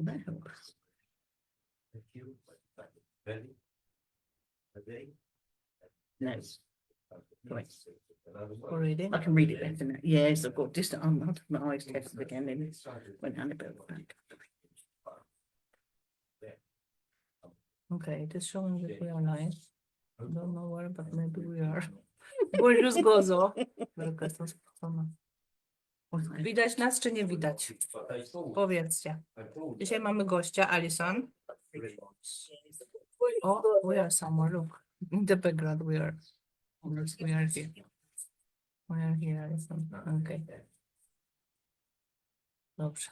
No. Right. Reading. I can read it better now. Yes, I've got distant. I'm not my eyes tested again. Then went down a bit back. Okay, it is showing that we are live. Don't know where, but maybe we are. Gorgeous Gozo. Widać nas, czy nie widać? Powiedzcie. Dzisiaj mamy gościa, Alison. Oh, we are somewhere. Look, in the background we are. Yes, we are here. We are here, Alison. Okay. Dobrze.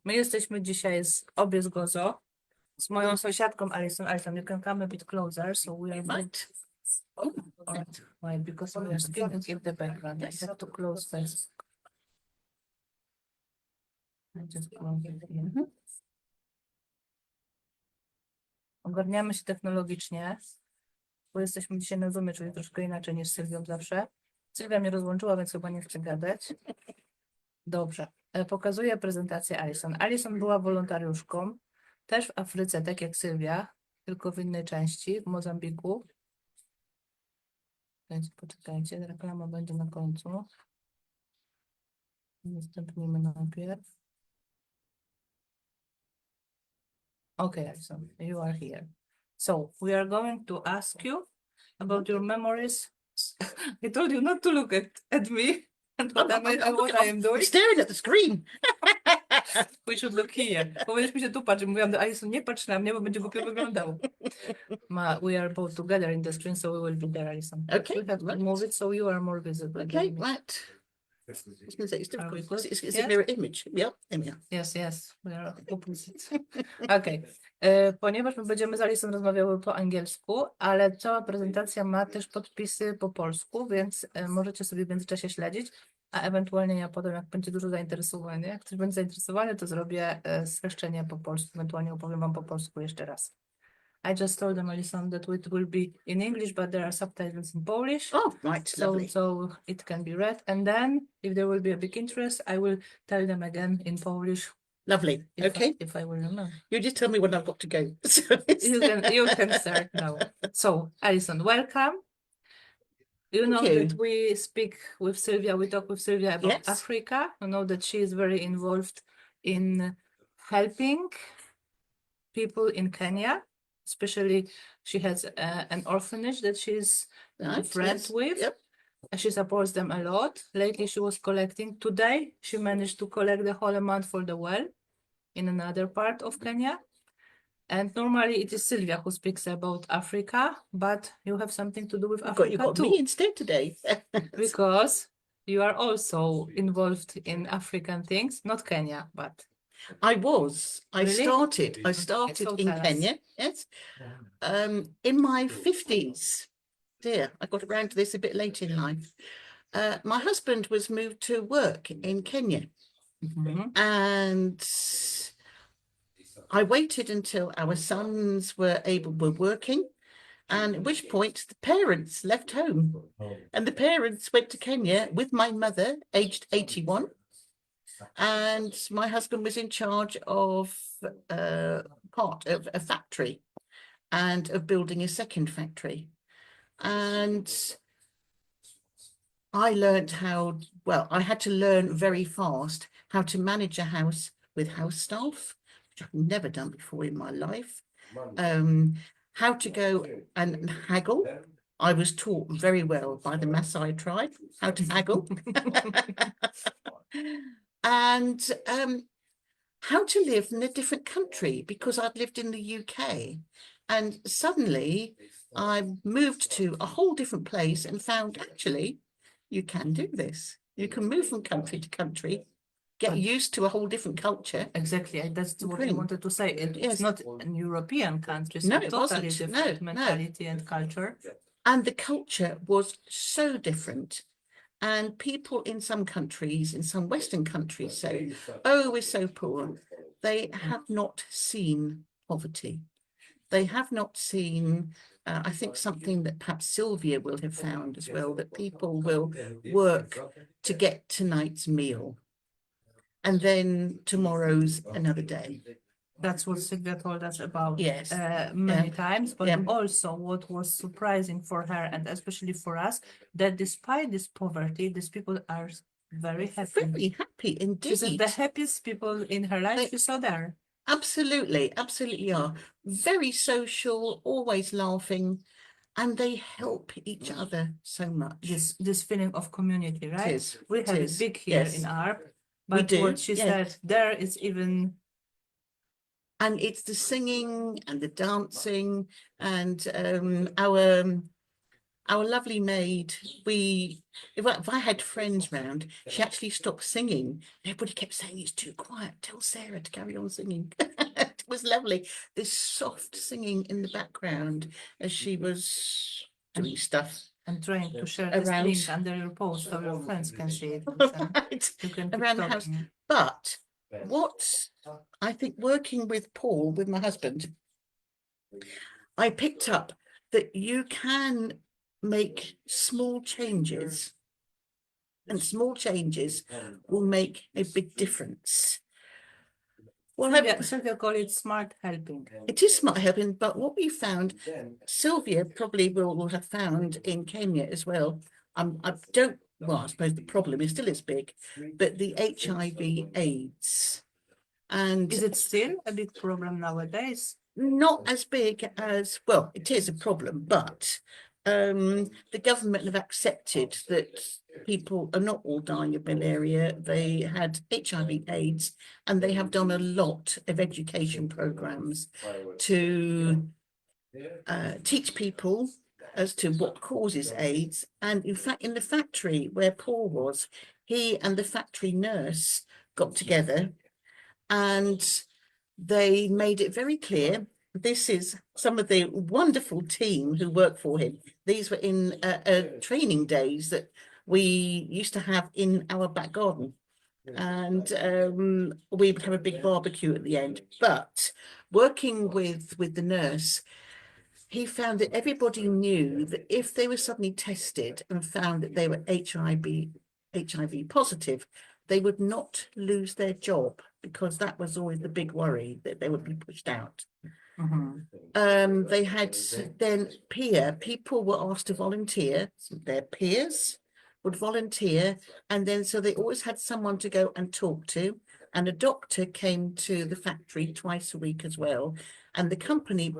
My jesteśmy dzisiaj obie z Gozo, z moją sąsiadką Alison. Alison, you can come a bit closer, so we are Right. right. Why? Because we are speaking in the background. I have to close first. I just close it here. Ogarniamy się technologicznie, bo jesteśmy dzisiaj na Zoomie, czyli troszkę inaczej niż z Sylwią zawsze. Sylwia mnie rozłączyła, więc chyba nie chcę gadać. Dobrze. Pokazuję prezentację Alison. Alison była wolontariuszką, też w Afryce, tak jak Sylwia, tylko w innej części, w Mozambiku. Poczekajcie, reklama będzie na końcu. Następnimy najpierw. Okay, Alison, you are here. So we are going to ask you about your memories. I told you not to look at me and what I am doing. Staring at the screen. We should look here. Powinniśmy się tu patrzeć. Mówiłam do Alison, nie patrz na mnie, bo będzie głupio wyglądało. We are both together in the screen, so we will be there, Alison. Okay. We have to move it so you are more visible. Okay, right. I was going to say it's difficult because it's a mirror image. Yep, there we are. Yes, we are opposite. Okay. Ponieważ my będziemy z Alison rozmawiały po angielsku, ale cała prezentacja ma też podpisy po polsku, więc możecie sobie w międzyczasie śledzić, a ewentualnie ja potem, jak będzie dużo zainteresowania, jak ktoś będzie zainteresowany, to zrobię streszczenie po polsku, ewentualnie opowiem wam po polsku jeszcze raz. I just told them, Alison, that it will be in English, but there are subtitles in Polish. Oh, right, lovely. So it can be read. And then, if there will be a big interest, I will tell them again in Polish. Lovely. Okay. If I will remember. You just tell me when I've got to go. You can start now. So, Alison, welcome. You know that we speak with Sylvia, we talk with Sylvia about Africa. You know that she is very involved in helping people in Kenya. Especially, she has an orphanage that she's a friend with. Yep. She supports them a lot. Lately, she was collecting. Today, she managed to collect the whole amount for the well in another part of Kenya. And normally, it is Sylvia who speaks about Africa, but you have something to do with Africa you got too. me instead today. Because you are also involved in African things, not Kenya, but... I was. I Really? started in Kenya, yes. In my 50s. Dear, I got around to this a bit late in life. My husband was moved to work in Kenya. And I waited until our sons were working, and at which point the parents left home. And the parents went to Kenya with my mother, aged 81. And my husband was in charge of part of a factory and of building a second factory. And I learned I had to learn very fast how to manage a house with house staff, which I've never done before in my life. How to go and haggle. I was taught very well by the Maasai tribe how to haggle. And how to live in a different country, because I'd lived in the UK, and suddenly I moved to a whole different place and found actually you can do this. You can move from country to country, get used to a whole different culture. Exactly, that's what I wanted to say. It's not an European country, so no, it totally wasn't. different mentality and culture. And the culture was so different. And people in some countries, in some Western countries say, oh, we're so poor. They have not seen poverty. They have not seen, I think, something that perhaps Sylvia will have found as well, that people will work to get tonight's meal. and then tomorrow's another day. That's what Sylvia told us about Yes. many times, but Yeah. also what was surprising for her and especially for us, that despite this poverty, these people are very happy. Very happy She said indeed. the happiest people in her life They- she saw there. Absolutely, absolutely are. Very social, always laughing, and they help each other so much. This feeling of community, right? is, We it have is, it big here yes. in ARP, We but do, what she yeah. said there is even And it's the singing and the dancing and our lovely maid. If I had friends round, she actually stopped singing. Everybody kept saying it's too quiet. Tell Sarah to carry on singing. It was lovely. This soft singing in the background as she was doing stuff. and trying to share this Around. link under your post so your friends can see it. Right, You can keep around the house. talking. But what I think working with Paul, with my husband, I picked up that you can make small changes, and small changes will make a big difference. Well, Sylvia call it smart helping. it is smart helping, but what we found, Sylvia probably will have found in Kenya as well. I don't, well, I suppose the problem is still as big, but the HIV/AIDS. And Is it still a big problem nowadays? not as big as, well, it is a problem, but the government have accepted that people are not all dying of malaria. They had HIV/AIDS, and they have done a lot of education programs to teach people as to what causes AIDS. And in fact, in the factory where Paul was, he and the factory nurse got together and they made it very clear. This is some of the wonderful team who work for him. These were in training days that we used to have in our back garden. And we would have a big barbecue at the end. But working with the nurse, he found that everybody knew that if they were suddenly tested and found that they were HIV positive, they would not lose their job, because that was always the big worry, that they would be pushed out. They had then people were asked to volunteer. Their peers would volunteer, and then so they always had someone to go and talk to, and a doctor came to the factory twice a week as well, and the company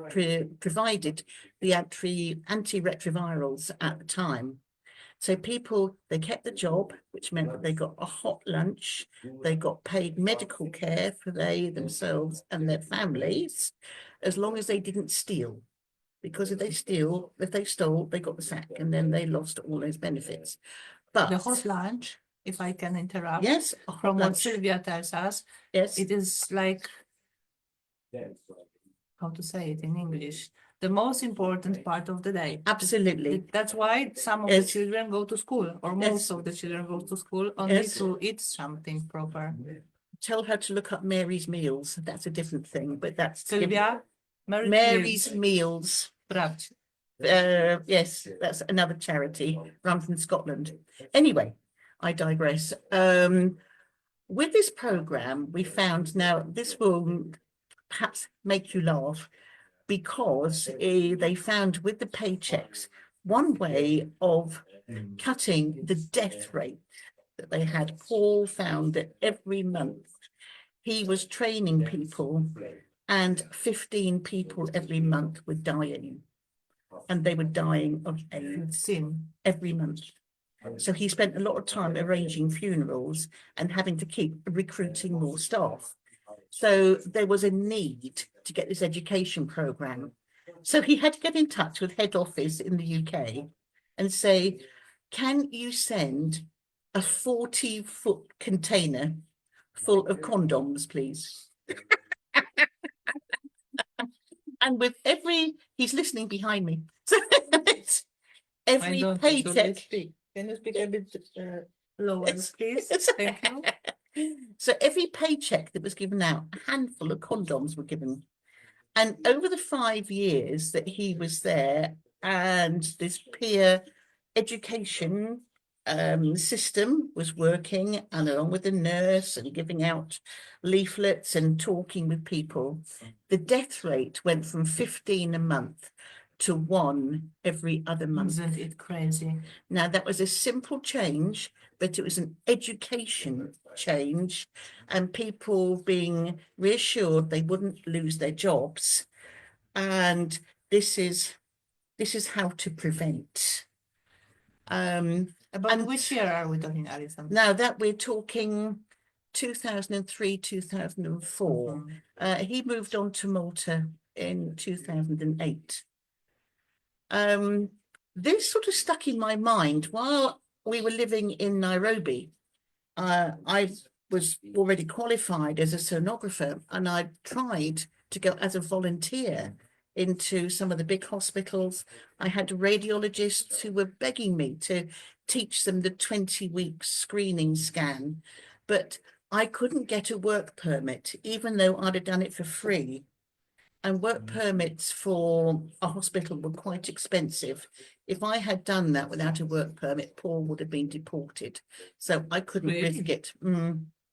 provided the antiretrovirals at the time. So people, they kept the job, which meant that they got a hot lunch, they got paid medical care for they themselves and their families, as long as they didn't steal. Because if they stole, they got the sack, and then they lost all those benefits. But The hot lunch, if I can interrupt, yes, from what Sylvia tells us, yes, it is like, how to say it in English, the most important part of the day. absolutely. That's why some of the Yes. children go to school, or most Yes. of the children go to school only Yes. to eat something proper. Tell her to look up Mary's Meals. That's a different thing, but that's Sylvia, Mary's Meals. Sprawdź. Yes, that's another charity run from Scotland. Anyway, I digress. With this program, we found, now this will perhaps make you laugh, because they found with the paychecks, one way of cutting the death rate that they had. Paul found that every month he was training people, and 15 people every month were dying, and they were dying of AIDS every month. So he spent a lot of time arranging funerals and having to keep recruiting more staff. So there was a need to get this education program. So he had to get in touch with head office in the UK and say, can you send a 40-foot container full of condoms, please? And with he's listening behind me. So every paycheck. Can you speak a bit lower, Yes. please? Thank you. So every paycheck that was given out, a handful of condoms were given. And over the 5 years that he was there, and this peer education system was working, and along with the nurse and giving out leaflets and talking with people, the death rate went from 15 a month to 1 every other month. Isn't it crazy? Now, that was a simple change, but it was an education change, and people being reassured they wouldn't lose their jobs. And this is how to prevent. About And- which year are we talking, Alison? Now that we're talking 2003, 2004, Mhm. he moved on to Malta in 2008. This sort of stuck in my mind while we were living in Nairobi. I was already qualified as a sonographer, and I tried to go as a volunteer into some of the big hospitals. I had radiologists who were begging me to teach them the 20-week screening scan, but I couldn't get a work permit, even though I'd have done it for free. And work permits for a hospital were quite expensive. If I had done that without a work permit, Paul would have been deported. So I couldn't Really? risk it.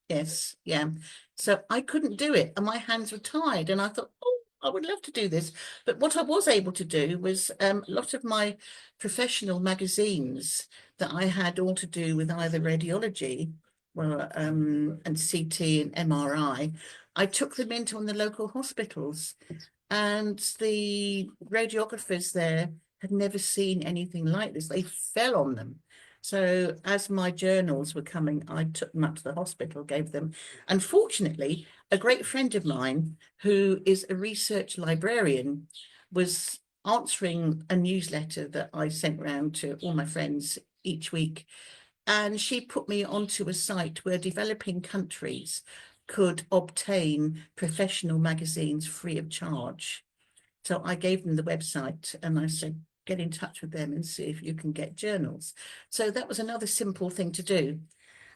Yes, yeah. So I couldn't do it, and my hands were tied. And I thought, oh, I would love to do this. But what I was able to do was a lot of my professional magazines that I had all to do with either radiology, well, and CT and MRI. I took them into one of the local hospitals, and the radiographers there had never seen anything like this. They fell on them. So as my journals were coming, I took them up to the hospital, gave them. Unfortunately, a great friend of mine who is a research librarian was answering a newsletter that I sent round to all my friends each week. And she put me onto a site where developing countries could obtain professional magazines free of charge. So I gave them the website and I said, get in touch with them and see if you can get journals. So that was another simple thing to do.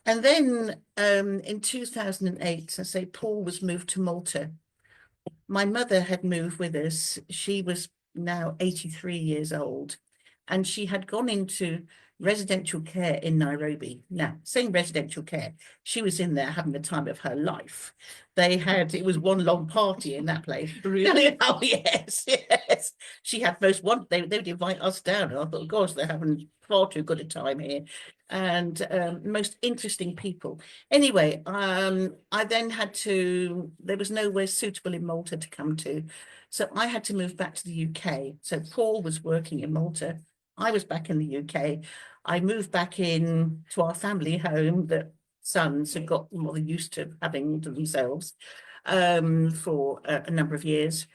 And then in 2008, I say, Paul was moved to Malta. My mother had moved with us. She was now 83 years old, and she had gone into residential care in Nairobi. Now, saying residential care, she was in there having the time of her life. It was one long party in that place. Really? Oh, yes, yes. She had they would invite us down. And I thought, gosh, they're having far too good a time here. And most interesting people. Anyway, I then there was nowhere suitable in Malta to come to. So I had to move back to the UK. So Paul was working in Malta. I was back in the UK. I moved back in to our family home that sons had got more used to having to themselves for a number of years.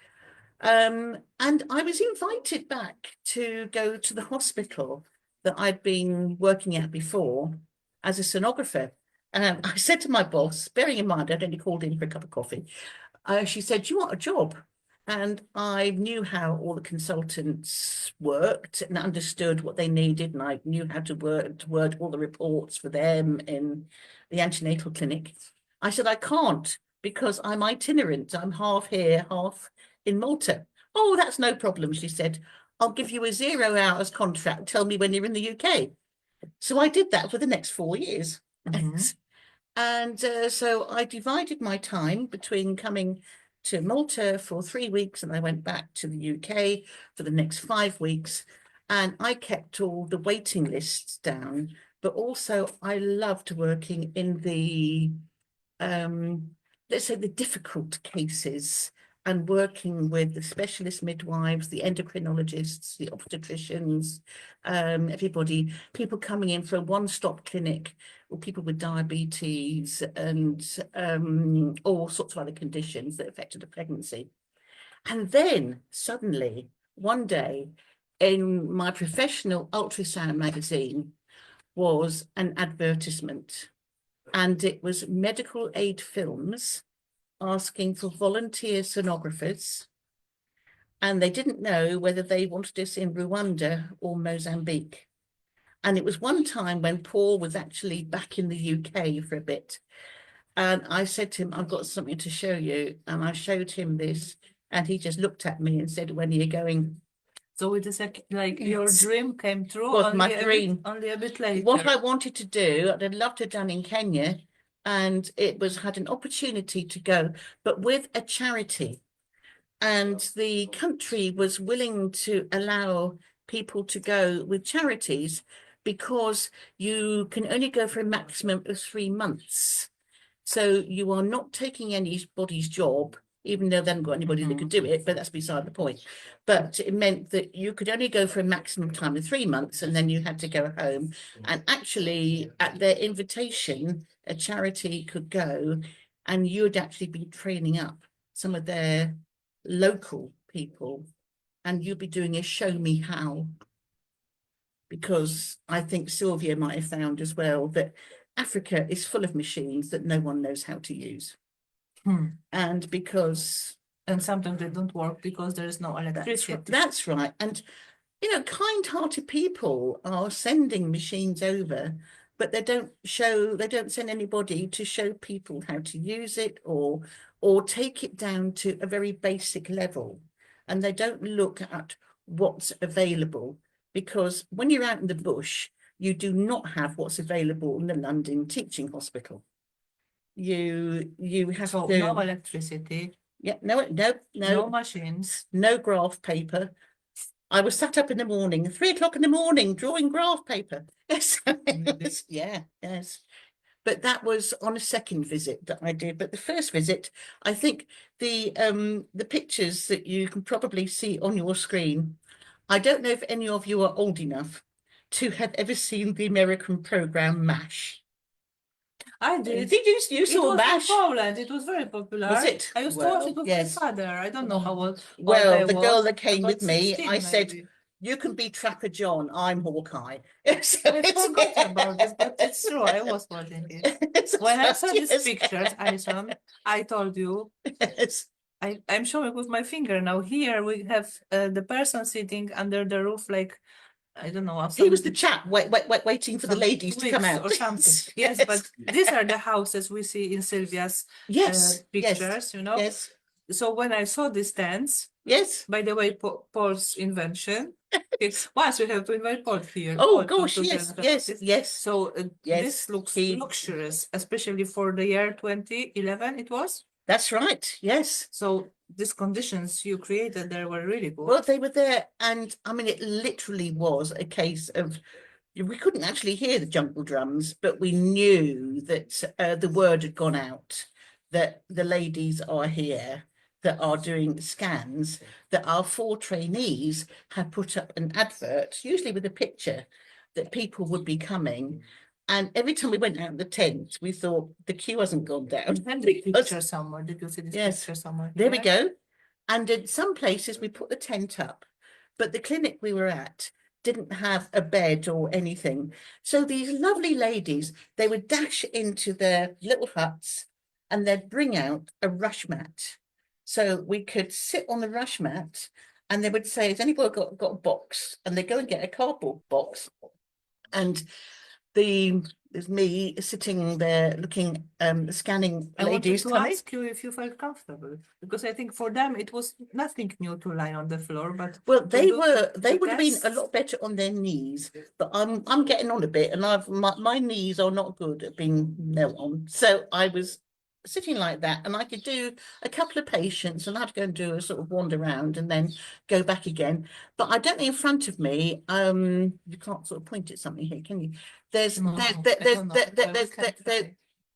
And I was invited back to go to the hospital that I'd been working at before as a sonographer. And I said to my boss, bearing in mind I'd only called in for a cup of coffee, she said, do you want a job? And I knew how all the consultants worked and understood what they needed. And I knew how to word all the reports for them in the antenatal clinic. I said, I can't because I'm itinerant. I'm half here, half in Malta. Oh, that's no problem, she said. I'll give you a 0 hours contract. Tell me when you're in the UK. So I did that for the next 4 years. Mhm. And so I divided my time between coming to Malta for 3 weeks, and I went back to the UK for the next 5 weeks. And I kept all the waiting lists down, but also I loved working in the, let's say, the difficult cases, and working with the specialist midwives, the endocrinologists, the obstetricians, everybody, people coming in for a one-stop clinic, or people with diabetes and all sorts of other conditions that affected a pregnancy. And then suddenly, one day, in my professional ultrasound magazine was an advertisement, and it was Medical Aid Films asking for volunteer sonographers, and they didn't know whether they wanted us in Rwanda or Mozambique. And it was one time when Paul was actually back in the UK for a bit. And I said to him, I've got something to show you. And I showed him this, and he just looked at me and said, when are you going? So it is like your Yes. dream came true. Was only my a bit- dream. only a bit later. What I wanted to do, I'd loved to have done in Kenya, and it was had an opportunity to go, but with a charity. And the country was willing to allow people to go with charities because you can only go for a maximum of 3 months. So you are not taking anybody's job, even though they haven't got anybody that could do it, but that's beside the point. But it meant that you could only go for a maximum time of 3 months, and then you had to go home. And actually, at their invitation, a charity could go, and you'd actually be training up some of their local people, and you'd be doing a show me how. Because I think Sylvia might have found as well that Africa is full of machines that no one knows how to use. And because And sometimes they don't work because there is no electricity. that's right. And you know, kind-hearted people are sending machines over, but they don't send anybody to show people how to use it or take it down to a very basic level. And they don't look at what's available, because when you're out in the bush, you do not have what's available in the London Teaching Hospital. You have So to no electricity, yeah, no machines. no graph paper. I was sat up in the morning, 3 o'clock in the morning, drawing graph paper. Yes, yeah, yes. But that was on a second visit that I did. But the first visit, I think the pictures that you can probably see on your screen, I don't know if any of you are old enough to have ever seen the American program MASH. I did. Did you It saw was MASH? in Poland. It was very popular. Was it? I used to watch it with Yes. my father. I don't know how old Well, I the girl was, that came about with me, 16 I said, maybe. you can be Trapper John, I'm Hawkeye. I forgot about this, but it's true. I was watching it. When I saw these pictures, Alison, I told you, Yes. I'm showing with my finger now. Here we have the person sitting under the roof, like, I don't know. He was the chap waiting for the some ladies to come twigs out. or something. Yes, but these are the houses we see in Sylvia's yes, pictures, you know. yes, So when I saw these tents, yes. by the way, Paul's invention. Once we have to invite Paul here. Oh Paul gosh, to yes, tell us yes, this. yes. So Yes, this looks he- luxurious, especially for the year 2011 it was. That's right. Yes. So these conditions you created there were really good. Well, they were there, and I mean, it literally was a case of we couldn't actually hear the jungle drums, but we knew that the word had gone out that the ladies are here that are doing scans, that our 4 trainees had put up an advert, usually with a picture, that people would be coming. And every time we went out the tent, we thought the queue hasn't gone down. And the picture somewhere. Did you see this Yes. picture somewhere? There we here? go. And in some places we put the tent up, but the clinic we were at didn't have a bed or anything. So these lovely ladies, they would dash into their little huts and they'd bring out a rush mat. So we could sit on the rush mat and they would say, has anybody got a box? And they go and get a cardboard box. And there's me sitting there looking, scanning I wanted ladies to coming. ask you if you felt comfortable, because I think for them it was nothing new to lie on the floor, but Well, to they do would have been a tests. lot better on their knees, but I'm getting on a bit, and my knees are not good at being knelt on. So I was sitting like that, and I could do a couple of patients, and I'd go and do a sort of wander around and then go back again. But I don't think in front of me, you can't sort of point at something here, can you? There's No, there's I there's don't know. there's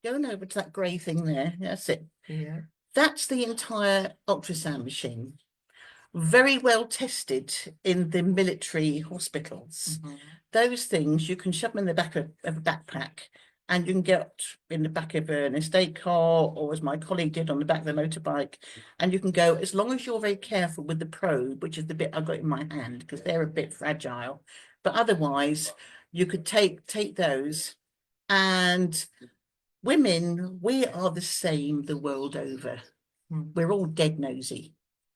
going over to that grey thing there. That's it. Yeah. That's the entire ultrasound machine. Very well tested in the military hospitals. Those things you can shove them in the back of a backpack, and you can get in the back of an estate car, or as my colleague did, on the back of the motorbike, and you can go, as long as you're very careful with the probe, which is the bit I've got in my hand, because they're a bit fragile. But otherwise, you could take those. And women, we are the same the world over. We're all dead nosy.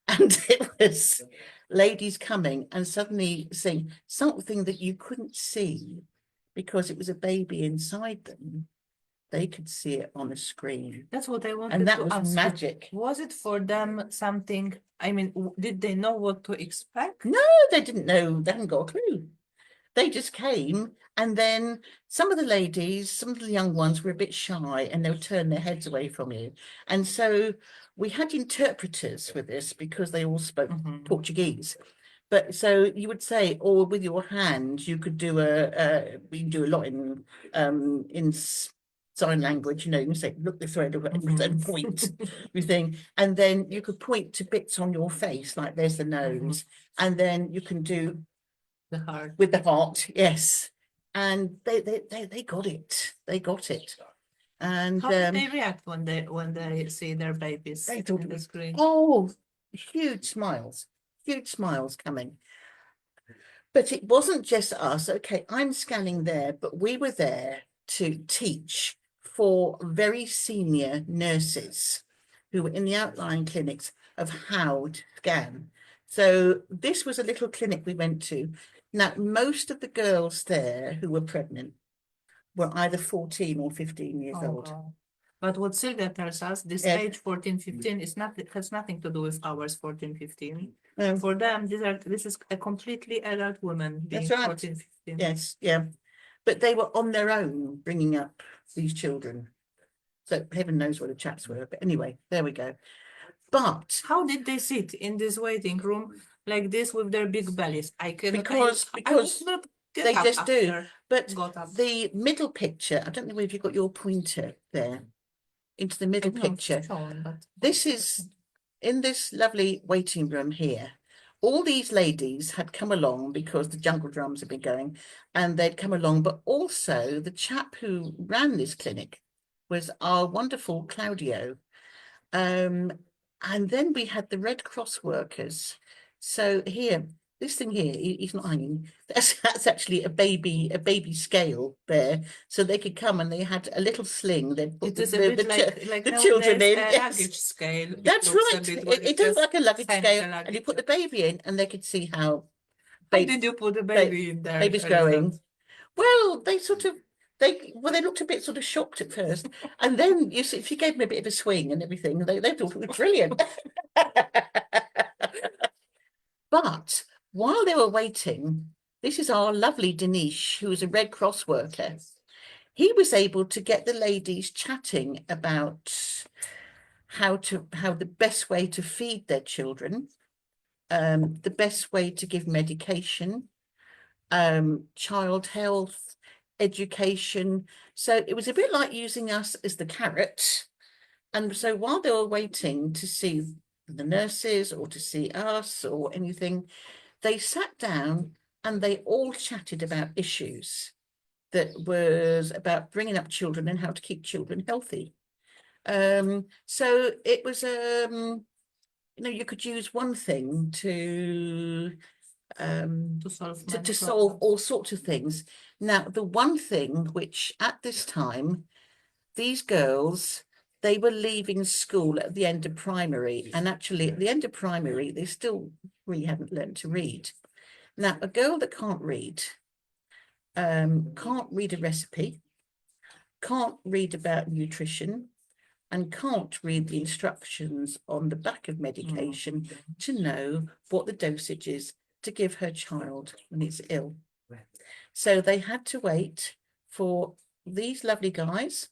And it was ladies coming and suddenly saying something that you couldn't see because it was a baby inside them. they could see it on a screen. That's what I wanted And that to was ask you. magic. Was it for them something, I mean, did they know what to expect? No, they didn't know, they hadn't got a clue. They just came, and then some of the ladies, some of the young ones were a bit shy and they would turn their heads away from you. And so we had interpreters with this because they all spoke Mhm. Portuguese. But so you would say, or with your hand, you could do we can do a lot in sign language, you know, you can say, look this way, look and point, everything. And then you could point to bits on your face, like there's the nose. And then you can do The heart. with the heart, yes. And they got it. They got it. And How did they react when they see their babies they thought on it the was, screen? oh, huge smiles coming. But it wasn't just us. Okay, I'm scanning there, but we were there to teach for very senior nurses who were in the outlying clinics of how to scan. So this was a little clinic we went to. Now, most of the girls there who were pregnant were either 14 or 15 years Oh, old. God. But what Sylvia tells us, this Yeah. age 14, 15 is not, has nothing to do with ours 14, 15. No, For them, this is a completely adult woman being That's right. 14, 15. yes, yeah. But they were on their own bringing up these children. So heaven knows what the chaps were. But anyway, there we go. But How did they sit in this waiting room like this with their big bellies? I cannot. Because- I would because not get they up just do. after But got up. the middle picture, I don't know if you've got your pointer there into the middle No, picture. shown, but This is in this lovely waiting room here. All these ladies had come along because the jungle drums had been going and they'd come along, but also the chap who ran this clinic was our wonderful Claudio. And then we had the Red Cross workers. So here, this thing here, he's not hanging. That's actually a baby scale there. So they could come and they had a little sling. They'd put it is a bit like the children nowadays in. a Yes. luggage scale. It That's looks a right. bit when It does just like a luggage hang scale, the and you luggage. put the baby in, and they could see how How did you put the baby in there? baby's Alison? going. Well, they looked a bit sort of shocked at first, and then you see, if you gave them a bit of a swing and everything, they thought it was brilliant. But while they were waiting, this is our lovely Denise, who is a Red Cross worker. He was able to get the ladies chatting about how the best way to feed their children, the best way to give medication, child health, education. So it was a bit like using us as the carrot. And so while they were waiting to see the nurses or to see us or anything, they sat down and they all chatted about issues that was about bringing up children and how to keep children healthy. So it was, you could use one thing to solve all sorts of things. Now, the one thing which at this time, these girls, they were leaving school at the end of primary, and actually at the end of primary, they still really hadn't learned to read. Now, a girl that can't read a recipe, can't read about nutrition, and can't read the instructions on the back of medication to know what the dosage is to give her child when it's ill. So they had to wait for these lovely guys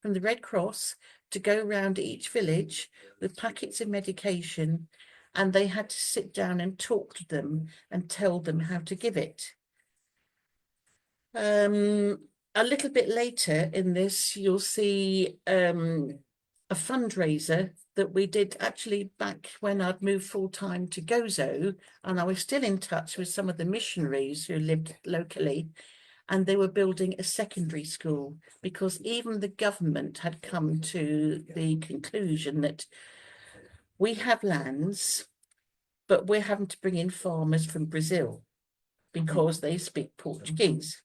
from the Red Cross to go around each village with packets of medication, and they had to sit down and talk to them and tell them how to give it. A little bit later in this, you'll see a fundraiser that we did actually back when I'd moved full-time to Gozo, and I was still in touch with some of the missionaries who lived locally, and they were building a secondary school because even the government had come to the conclusion that we have lands, but we're having to bring in farmers from Brazil because they speak Portuguese.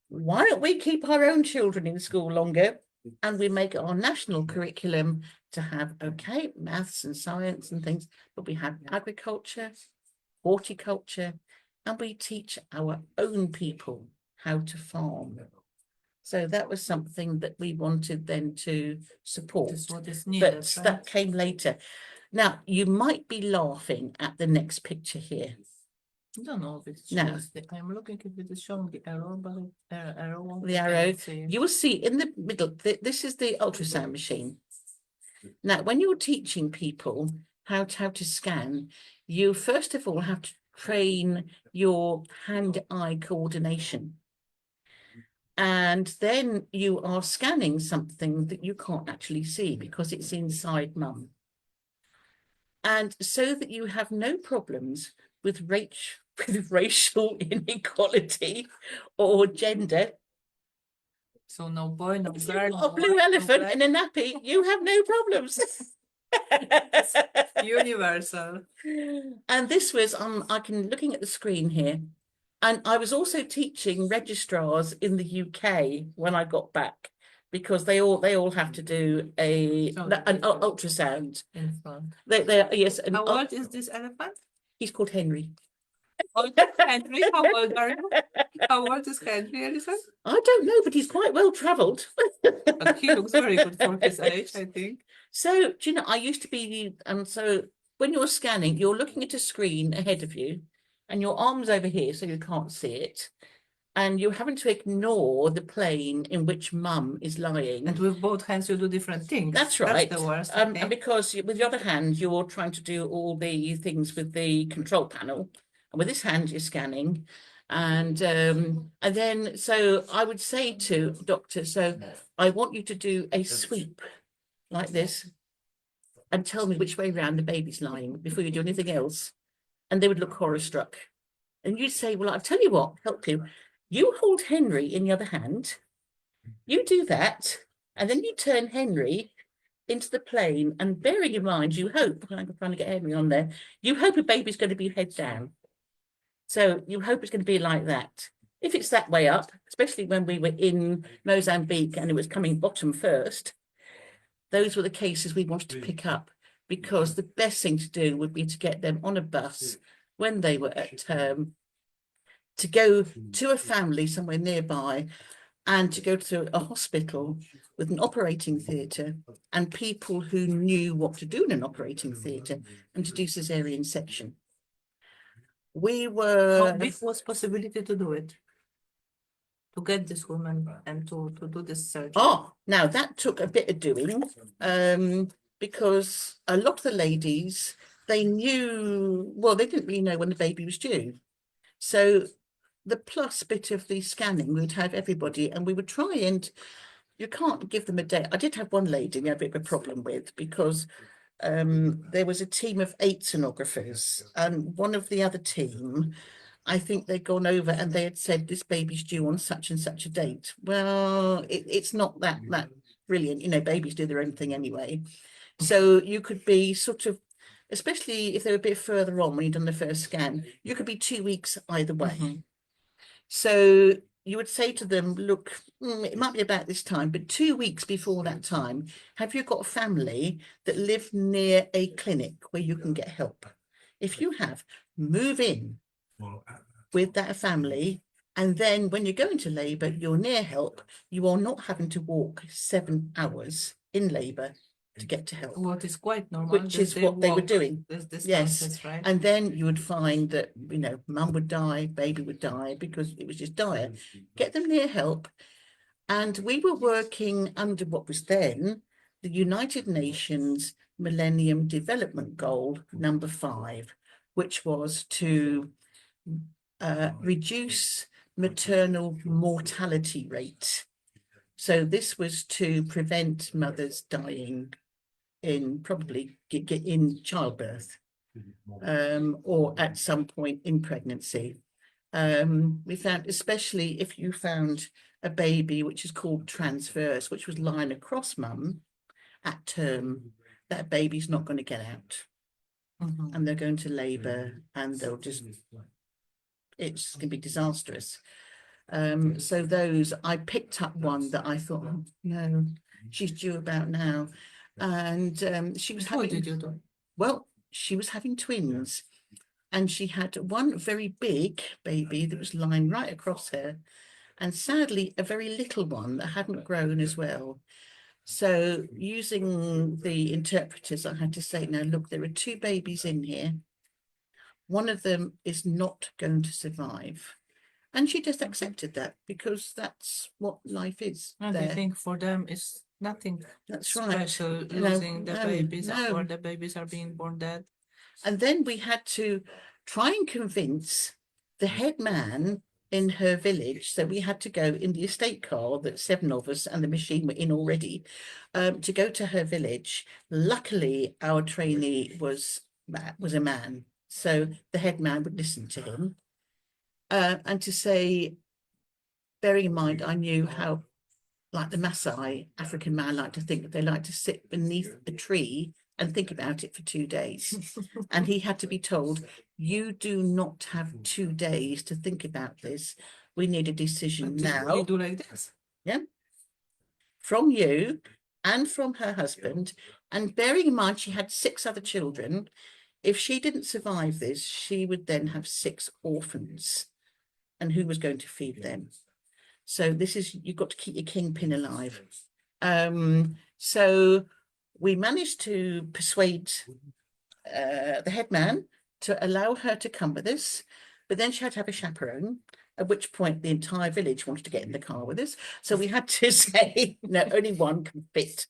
Why don't we keep our own children in school longer and we make it our national curriculum to have, okay, maths and science and things, but we have agriculture, horticulture, and we teach our own people how to farm. So that was something that we wanted then to support. This is what is needed, But right? that came later. Now, you might be laughing at the next picture here. I don't know if it No. shows I'm looking if it is showing the arrow, but arrow. The I arrow, cannot see. you will see in the middle, this is the ultrasound machine. Now, when you're teaching people how to scan, you first of all have to train your hand-eye coordination. And then you are scanning something that you can't actually see because it's inside mum. And so that you have no problems with racial inequality or gender. So no boy, no If girl, you've got no a blue white, no elephant black. in a nappy, you have no problems. Universal. And this was I can looking at the screen here. And I was also teaching registrars in the UK when I got back, because they all have to do an ultrasound. In front. They yes. How old is this elephant? He's called Henry. Old Henry, how old are you? How old is Henry, Alison? I don't know, but he's quite well travelled. But he looks very good for his age, I think. So, do you know, I used to be, so when you're scanning, you're looking at a screen ahead of you and your arm's over here so you can't see it. And you're having to ignore the plane in which mum is lying. And with both hands, you do different things. That's right. That's the worst. And Okay. because with the other hand, you're trying to do all the things with the control panel. And with this hand, you're scanning. And then, so I would say to doctor, so I want you to do a sweep like this and tell me which way round the baby's lying before you do anything else. And they would look horror struck. And you'd say, well, I'll tell you what, help you. You hold Henry in the other hand. You do that. And then you turn Henry into the plane. And bearing in mind, you hope, I'm trying to get Henry on there, you hope a baby's going to be head down. So you hope it's going to be like that. If it's that way up, especially when we were in Mozambique and it was coming bottom first, those were the cases we wanted to pick up, because the best thing to do would be to get them on a bus when they were at term, to go to a family somewhere nearby, and to go to a hospital with an operating theatre and people who knew what to do in an operating theatre, and to do cesarean section. We were... How big was possibility to do it? To get this woman and to do this surgery? Oh, now that took a bit of doing, because a lot of the ladies, they knew, well, they didn't really know when the baby was due. So the plus bit of the scanning, we'd have everybody, and we would try and, you can't give them a day. I did have one lady we had a bit of a problem with, because there was a team of 8 sonographers, and one of the other team, I think they'd gone over and they had said this baby's due on such and such a date. Well, it's not that brilliant, you know, babies do their own thing anyway. So you could be sort of, especially if they're a bit further on when you've done the first scan, you could be 2 weeks either way. Mm-hmm. So you would say to them, look, it might be about this time, but 2 weeks before that time, have you got a family that live near a clinic where you can get help? If you have, move in with that family, and then when you go into labour, you're near help. You are not having to walk 7 hours in labour to get to help. What is quite normal. Which is what they were doing. Yes, right. And then you would find that, you know, mum would die, baby would die, because it was just dire. Get them near help. And we were working under what was then the United Nations Millennium Development Goal number 5, which was to reduce maternal mortality rate. So this was to prevent mothers dying in probably in childbirth, or at some point in pregnancy. We found, especially if you found a baby which is called transverse, which was lying across mum at term, that baby's not going to get out. Mm-hmm. And they're going to labour, and they'll just, it's going to be disastrous. So those, I picked up one that I thought, oh, no, she's due about now. And she was having... What did you do? Well, she was having twins, and she had one very big baby that was lying right across her, and sadly a very little one that hadn't grown as well. So using the interpreters, I had to say, now look, there are 2 babies in here. One of them is not going to survive. And she just accepted that because that's what life is And I there. think for them it's nothing That's right. special You know, losing the no, babies no. or the babies are being born dead. And then we had to try and convince the head man in her village. So we had to go in the estate car that 7 of us and the machine were in already, to go to her village. Luckily, our trainee was a man, so the head man would listen to him. And to say, bearing in mind, I knew how, like the Maasai African man, like to think that they like to sit beneath a tree and think about it for 2 days. And he had to be told, you do not have 2 days to think about this. We need a decision now. We do like this. From you and from her husband. And bearing in mind, she had 6 other children. If she didn't survive this, she would then have 6 orphans. And who was going to feed them? So this is, you've got to keep your kingpin alive. So we managed to persuade the head man to allow her to come with us, but then she had to have a chaperone, at which point the entire village wanted to get in the car with us. So we had to say, no, only one can fit.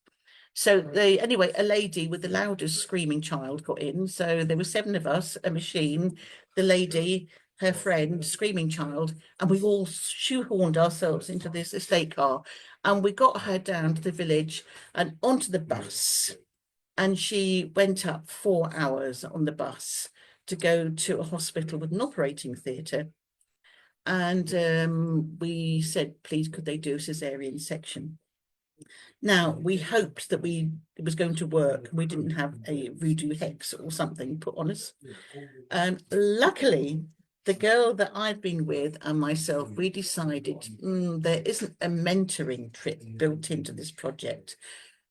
So anyway, a lady with the loudest screaming child got in. So there were 7 of us, a machine, the lady, her friend, screaming child, and we all shoehorned ourselves into this estate car, and we got her down to the village and onto the bus. And she went up 4 hours on the bus to go to a hospital with an operating theatre. And we said, please, could they do a cesarean section? Now, we hoped that it was going to work. We didn't have a voodoo hex or something put on us. Luckily, the girl that I'd been with and myself, we decided there isn't a mentoring trip built into this project.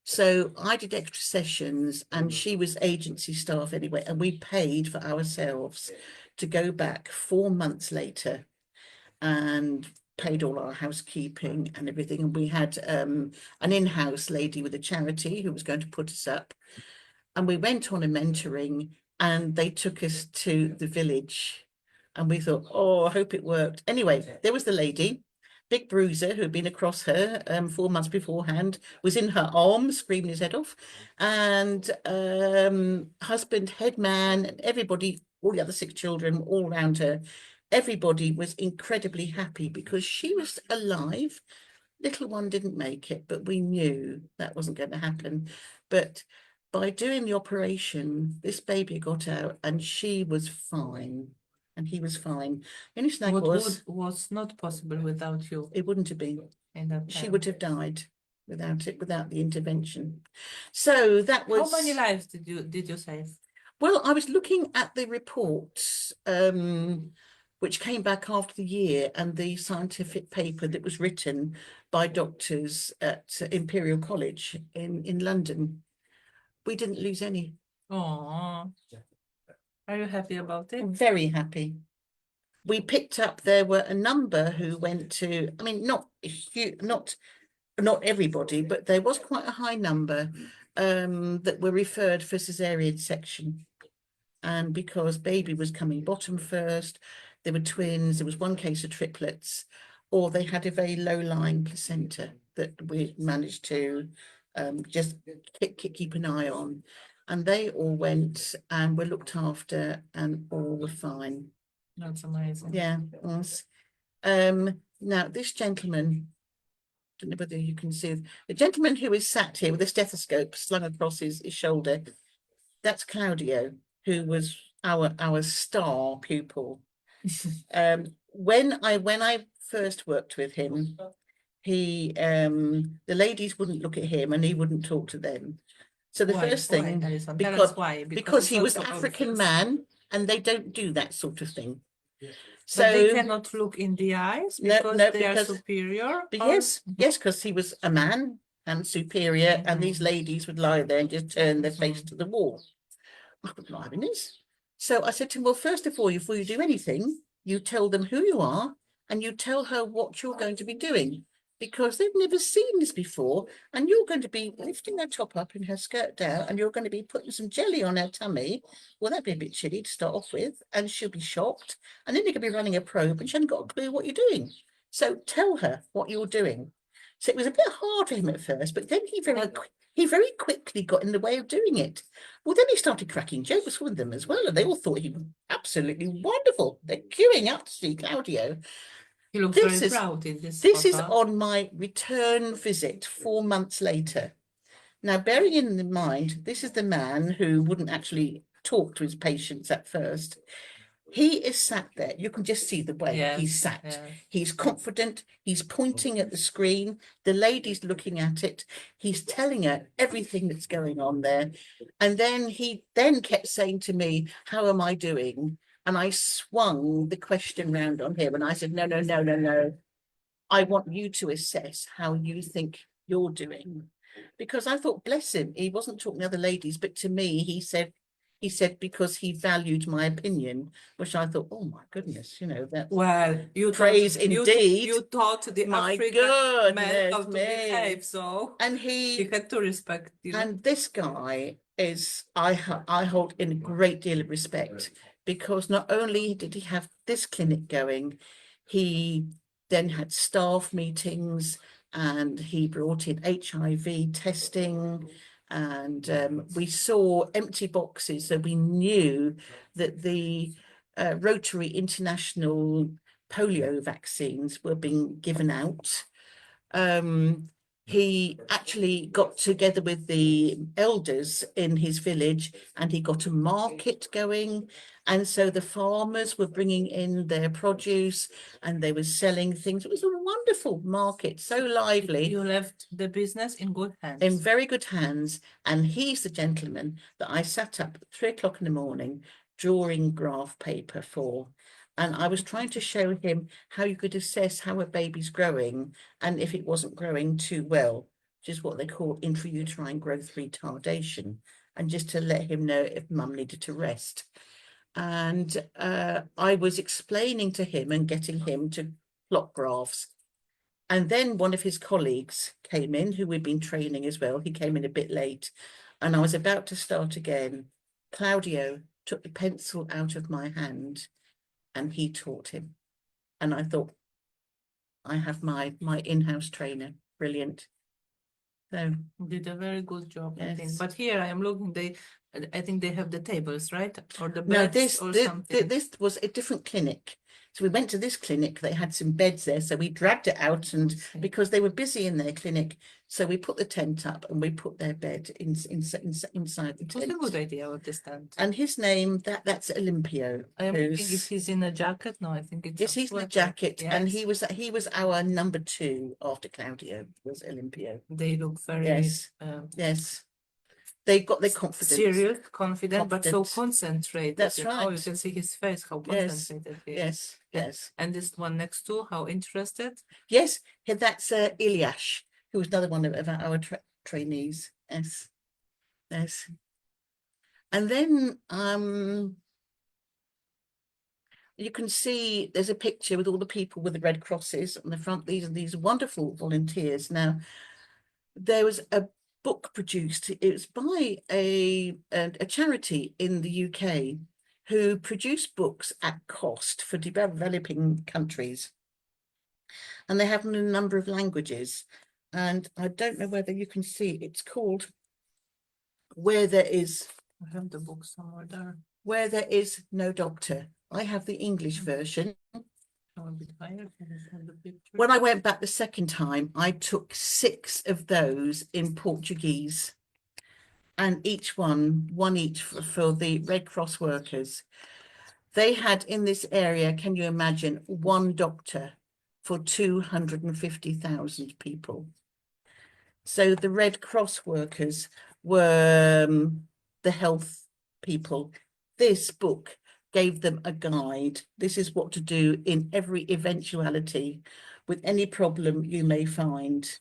So I did extra sessions and she was agency staff anyway, and we paid for ourselves to go back 4 months later and paid all our housekeeping and everything. And we had an in-house lady with a charity who was going to put us up. And we went on a mentoring and they took us to the village. And we thought, oh, I hope it worked. Anyway, there was the lady, big bruiser, who had been across her 4 months beforehand, was in her arms, screaming his head off. And husband, head man, and everybody, all the other 6 children, all around her. Everybody was incredibly happy because she was alive. Little one didn't make it, but we knew that wasn't going to happen. But by doing the operation, this baby got out and she was fine. And he was fine. The only snag was not possible without you. It wouldn't have been. In that she time. would have died without it, without the intervention. So that was. How many lives did you save? Well, I was looking at the reports, which came back after the year, and the scientific paper that was written by doctors at Imperial College in London. We didn't lose any. Oh, are you happy about it? I'm very happy. We picked up, there were a number who went to, I mean, not everybody, but there was quite a high number that were referred for cesarean section. And because baby was coming bottom first, there were twins, there was 1 case of triplets, or they had a very low-lying placenta that we managed to just keep an eye on. And they all went and were looked after and all were fine. That's amazing. Yeah, it was. Now, this gentleman, I don't know whether you can see, the gentleman who is sat here with a stethoscope slung across his shoulder, that's Claudio, who was our star pupil. When I first worked with him, he the ladies wouldn't look at him and he wouldn't talk to them. So the first thing, Alison? because he was it's so African obvious. man and they don't do that sort of thing. So they cannot look in the eyes because they are superior? Yes, because he was a man and superior, and these ladies would lie there and just turn their face to the wall. I was not having this. So I said to him, well, first of all, before you do anything, you tell them who you are and you tell her what you're going to be doing, because they've never seen this before, and you're going to be lifting her top up and her skirt down, and you're going to be putting some jelly on her tummy. Well, that'd be a bit chilly to start off with, and she'll be shocked. And then you're going to be running a probe, and she hasn't got a clue what you're doing. So tell her what you're doing. So it was a bit hard for him at first, but then he very quickly got in the way of doing it. Well, then he started cracking jokes with them as well, and they all thought he was absolutely wonderful. They're queuing up to see Claudio. He looks This very is- proud in this This is photo. on my return visit 4 months later. Now, bearing in mind, this is the man who wouldn't actually talk to his patients at first. He is sat there. You can just see the way he's Yes, sat. yes. He's confident. He's pointing at the screen. The lady's looking at it. He's telling her everything that's going on there. And then he then kept saying to me, how am I doing? And I swung the question round on him and I said, no, no, no, no, no. I want you to assess how you think you're doing. Because I thought, bless him, he wasn't talking to other ladies, but to me, he said because he valued my opinion, which I thought, oh my goodness, you know, that Well, you praise indeed. You taught the My African man goodness how to me. behave, so And he had to respect, you know. and this guy is, I hold in a great deal of respect, because not only did he have this clinic going, he then had staff meetings and he brought in HIV testing, and we saw empty boxes, so we knew that the Rotary International polio vaccines were being given out. He actually got together with the elders in his village and he got a market going. And so the farmers were bringing in their produce and they were selling things. It was a wonderful market, so lively. You left the business in good hands. In very good hands. And he's the gentleman that I sat up at 3 o'clock in the morning drawing graph paper for. And I was trying to show him how you could assess how a baby's growing and if it wasn't growing too well, which is what they call intrauterine growth retardation, and just to let him know if mum needed to rest. And I was explaining to him and getting him to plot graphs. And then one of his colleagues came in, who we'd been training as well. He came in a bit late and I was about to start again. Claudio took the pencil out of my hand and he taught him. And I thought, I have my in-house trainer. Brilliant. So Did a very good job, I think. Yes. But here I am looking, I think they have the tables, right? Or the no, beds or something. this was a different clinic. So we went to this clinic, they had some beds there. So we dragged it out, and see. because they were busy in their clinic, so we put the tent up and we put their bed inside the It was a tent. good idea with this tent. And his name, that's Olympio. I am thinking who's- if he's in a jacket. No, I think it's Yes, a he's in a sweater. jacket, and Yes. he was our number 2 after Claudio was Olympio. They look very Yes. Yes, they got their confidence. serious, confident, but so Confident. concentrated. That's you know, you right. can see his face, how Yes, concentrated he is. yes, Yeah. yes, And this one next to, how interested. yes. That's Ilyash, who was another one of our trainees. Yes, yes. And then you can see there's a picture with all the people with the red crosses on the front. These are these wonderful volunteers. Now, there was a book produced. It was by a charity in the UK who produced books at cost for developing countries. And they have them in a number of languages. And I don't know whether you can see, it's called Where There Is I have the book somewhere there. Where There Is No Doctor. I have the English version. I'm a bit higher. Can I have the picture? When I went back the second time, I took 6 of those in Portuguese, and one each for the Red Cross workers. They had in this area, can you imagine, 1 doctor for 250,000 people. So the Red Cross workers were the health people. This book gave them a guide. This is what to do in every eventuality with any problem you may find.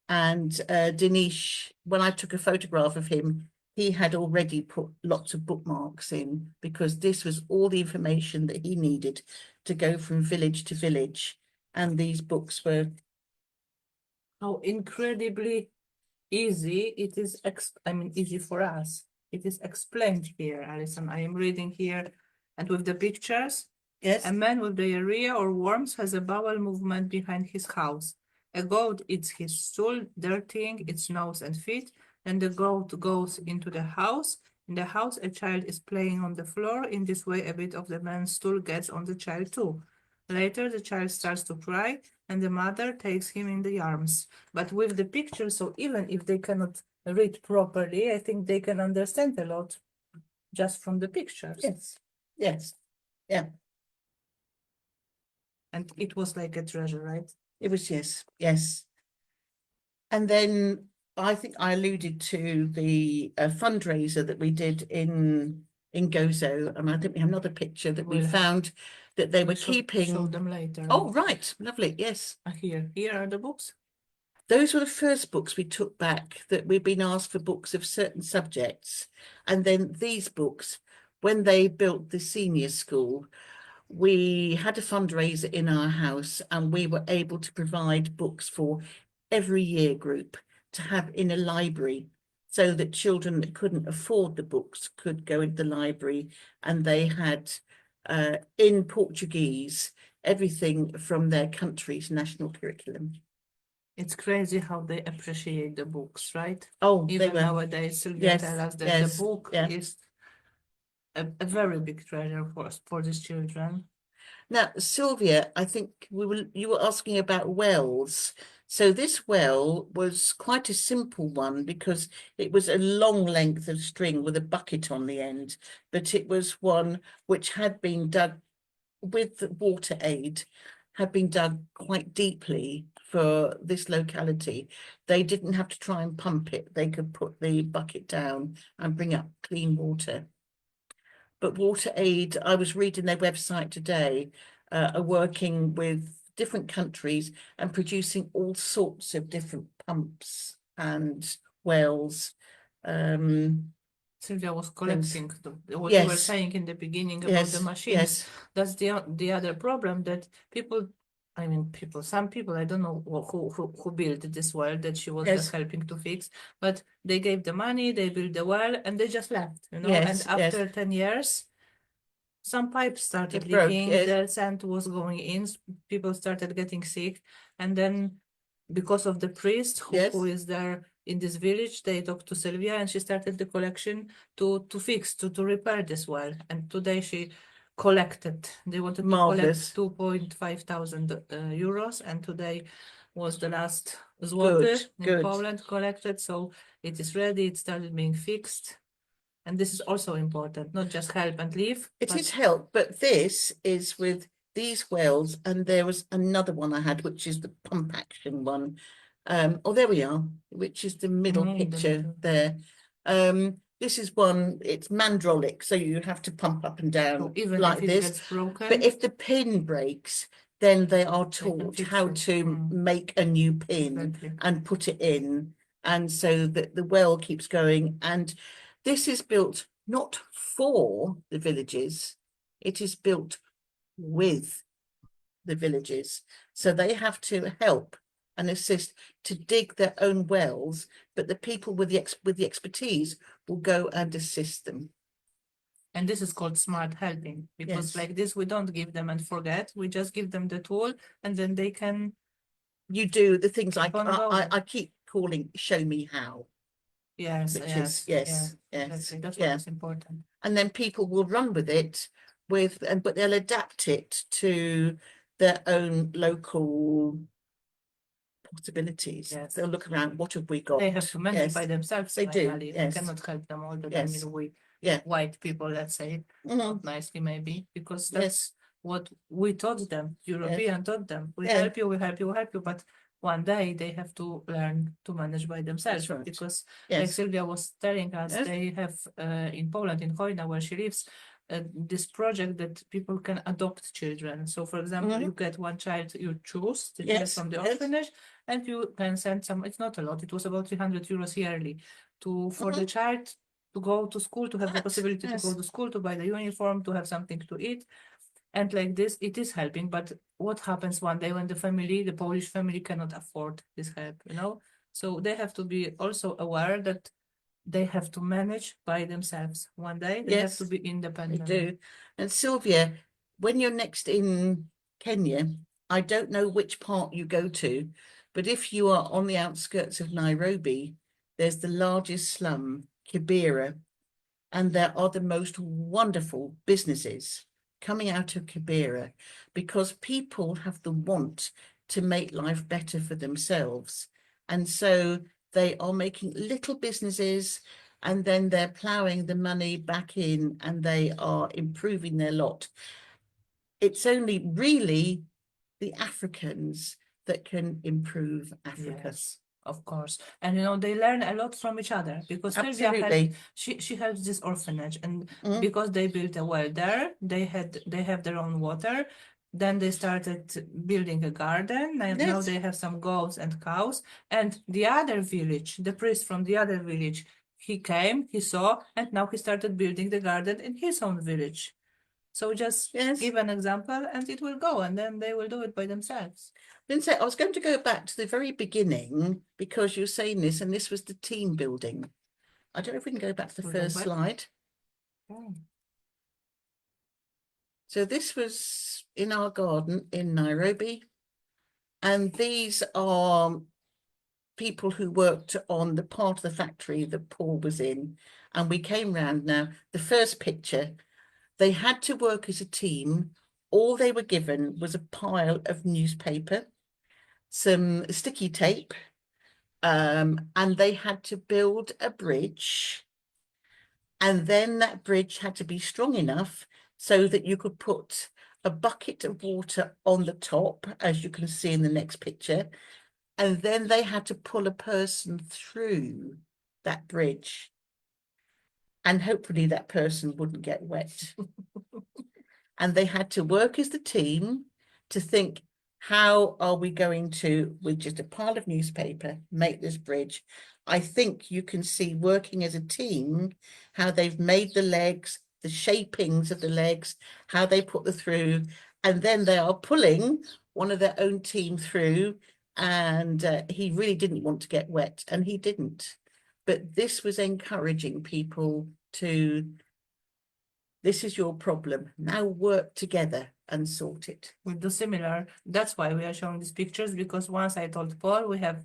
And Dinesh, when I took a photograph of him, he had already put lots of bookmarks in, because this was all the information that he needed to go from village to village. And these books were, How incredibly easy it is, easy for us. It is explained here, Alison. I am reading here, and with the pictures, yes, a man with diarrhea or worms has a bowel movement behind his house. A goat eats his stool, dirtying its nose and feet. Then the goat goes into the house. In the house, a child is playing on the floor. In this way, a bit of the man's stool gets on the child too. Later, the child starts to cry, and the mother takes him in the arms. But with the picture, so even if they cannot read properly, I think they can understand a lot just from the pictures. yes, yes, yeah. And it was like a treasure, right? It was, yes, yes. And then I think I alluded to the fundraiser that we did in Gozo, and I think we have another picture that we We'll- found that they were We'll show keeping. them later. Oh, right, lovely, yes. Here are the books. Those were the first books we took back, that we'd been asked for books of certain subjects. And then these books, when they built the senior school, we had a fundraiser in our house and we were able to provide books for every year group to have in a library, so that children that couldn't afford the books could go into the library, and they had in Portuguese everything from their country's national curriculum. It's crazy how they appreciate the books, right? Oh, Even they were, nowadays, Sylvia yes, tell us that yes, the book yeah. is a very big treasure for these children. Now, Sylvia, I think you were asking about wells. So this well was quite a simple one because it was a long length of string with a bucket on the end, but it was one which had been dug with water aid, had been dug quite deeply for this locality. They didn't have to try and pump it. They could put the bucket down and bring up clean water. But Water Aid, I was reading their website today, are working with different countries and producing all sorts of different pumps and wells. Sylvia was collecting what you were Yes, saying in the beginning about yes, the machines. yes, That's the other problem, that some people, I don't know who built this well that she was Yes. just helping to fix, but they gave the money, they built the well, and they just left, and Yes, yes. after 10 years, some pipes started It broke, leaking, yes. the sand was going in, people started getting sick, and then because of the priest Yes. who is there in this village, they talked to Sylvia and she started the collection to repair this well. And today she collected, they wanted Marvelous. to collect 2.5 thousand euros, and today was the last złoty in Good. Poland collected, so it is ready, it started being fixed. And this is also important, not just help and leave. It is help, but this is with these wells, and there was another one I had, which is the pump action one. Oh, there we are, which is the middle picture there. This is one, it's mandrolic, so you have to pump up and down So even like if it this. gets broken, But if the pin breaks, then they are taught fix how it. to make a new pin Exactly. and put it in, and so that the well keeps going. And this is built not for the villages, it is built with the villages. So they have to help and assist to dig their own wells, but the people with the expertise will go and assist them. And this is called smart helping, because Yes. like this, we don't give them and forget. We just give them the tool, and then they can. You do the things like Keep on going. I keep calling show me how. Yes, Which yes, is yes, yeah, yes, exactly. That's yeah. what is important. And then people will run with it but they'll adapt it to their own local possibilities. Yes. They'll look around, what have we got? They have to manage Yes. by themselves. They do, finally. yes. We cannot help them all the Yes. time. We Yeah. white people, let's say, Mhm. not nicely maybe, because that's Yes. what we taught them. European taught them. We Yeah. help you, we help you, we help you, but one day they have to learn to manage by themselves. That's right. Because like Yes. Sylvia was telling us, Yes. they have in Poland, in Hojna, where she lives, this project that people can adopt children. So for example, Mhm. you get one child you choose the Yes, child from the yes. orphanage, and you can send some, it's not a lot, it was about 300 euros yearly for the child to go to school, to have the Right, possibility yes. to go to school, to buy the uniform, to have something to eat. And like this, it is helping. But what happens one day when the Polish family cannot afford this help, you know? So they have to be also aware that they have to manage by themselves. One day they have to Yes, be they independent. do. And Sylvia, when you're next in Kenya, I don't know which part you go to, but if you are on the outskirts of Nairobi, there's the largest slum, Kibera, and there are the most wonderful businesses coming out of Kibera because people have the want to make life better for themselves. And so they are making little businesses and then they're ploughing the money back in and they are improving their lot. It's only really the Africans that can improve Africa. Yes, of course. And you know, they learn a lot from each other because Sylvia Absolutely. she helps this orphanage, and Mm. because they built a well there, they have their own water. Then they started building a garden. Now Yes. they have some goats and cows. And the other village, the priest from the other village, he came, he saw, and now he started building the garden in his own village. So just Yes. give an example and it will go, and then they will do it by themselves. Lindsay, I was going to go back to the very beginning because you're saying this, and this was the team building. I don't know if we can go back to the We'll go first back. slide. Oh. So this was in our garden in Nairobi. And these are people who worked on the part of the factory that Paul was in. And we came round now. The first picture, they had to work as a team. All they were given was a pile of newspaper, some sticky tape, and they had to build a bridge. And then that bridge had to be strong enough so that you could put a bucket of water on the top, as you can see in the next picture. And then they had to pull a person through that bridge. And hopefully that person wouldn't get wet. And they had to work as the team to think, how are we going to, with just a pile of newspaper, make this bridge? I think you can see working as a team, how they've made the legs, the shapings of the legs, how they put the through, and then they are pulling one of their own team through. And he really didn't want to get wet, and he didn't. But this was encouraging people to, this is your problem. Now work together and sort it. We do similar. That's why we are showing these pictures, because once I told Paul we had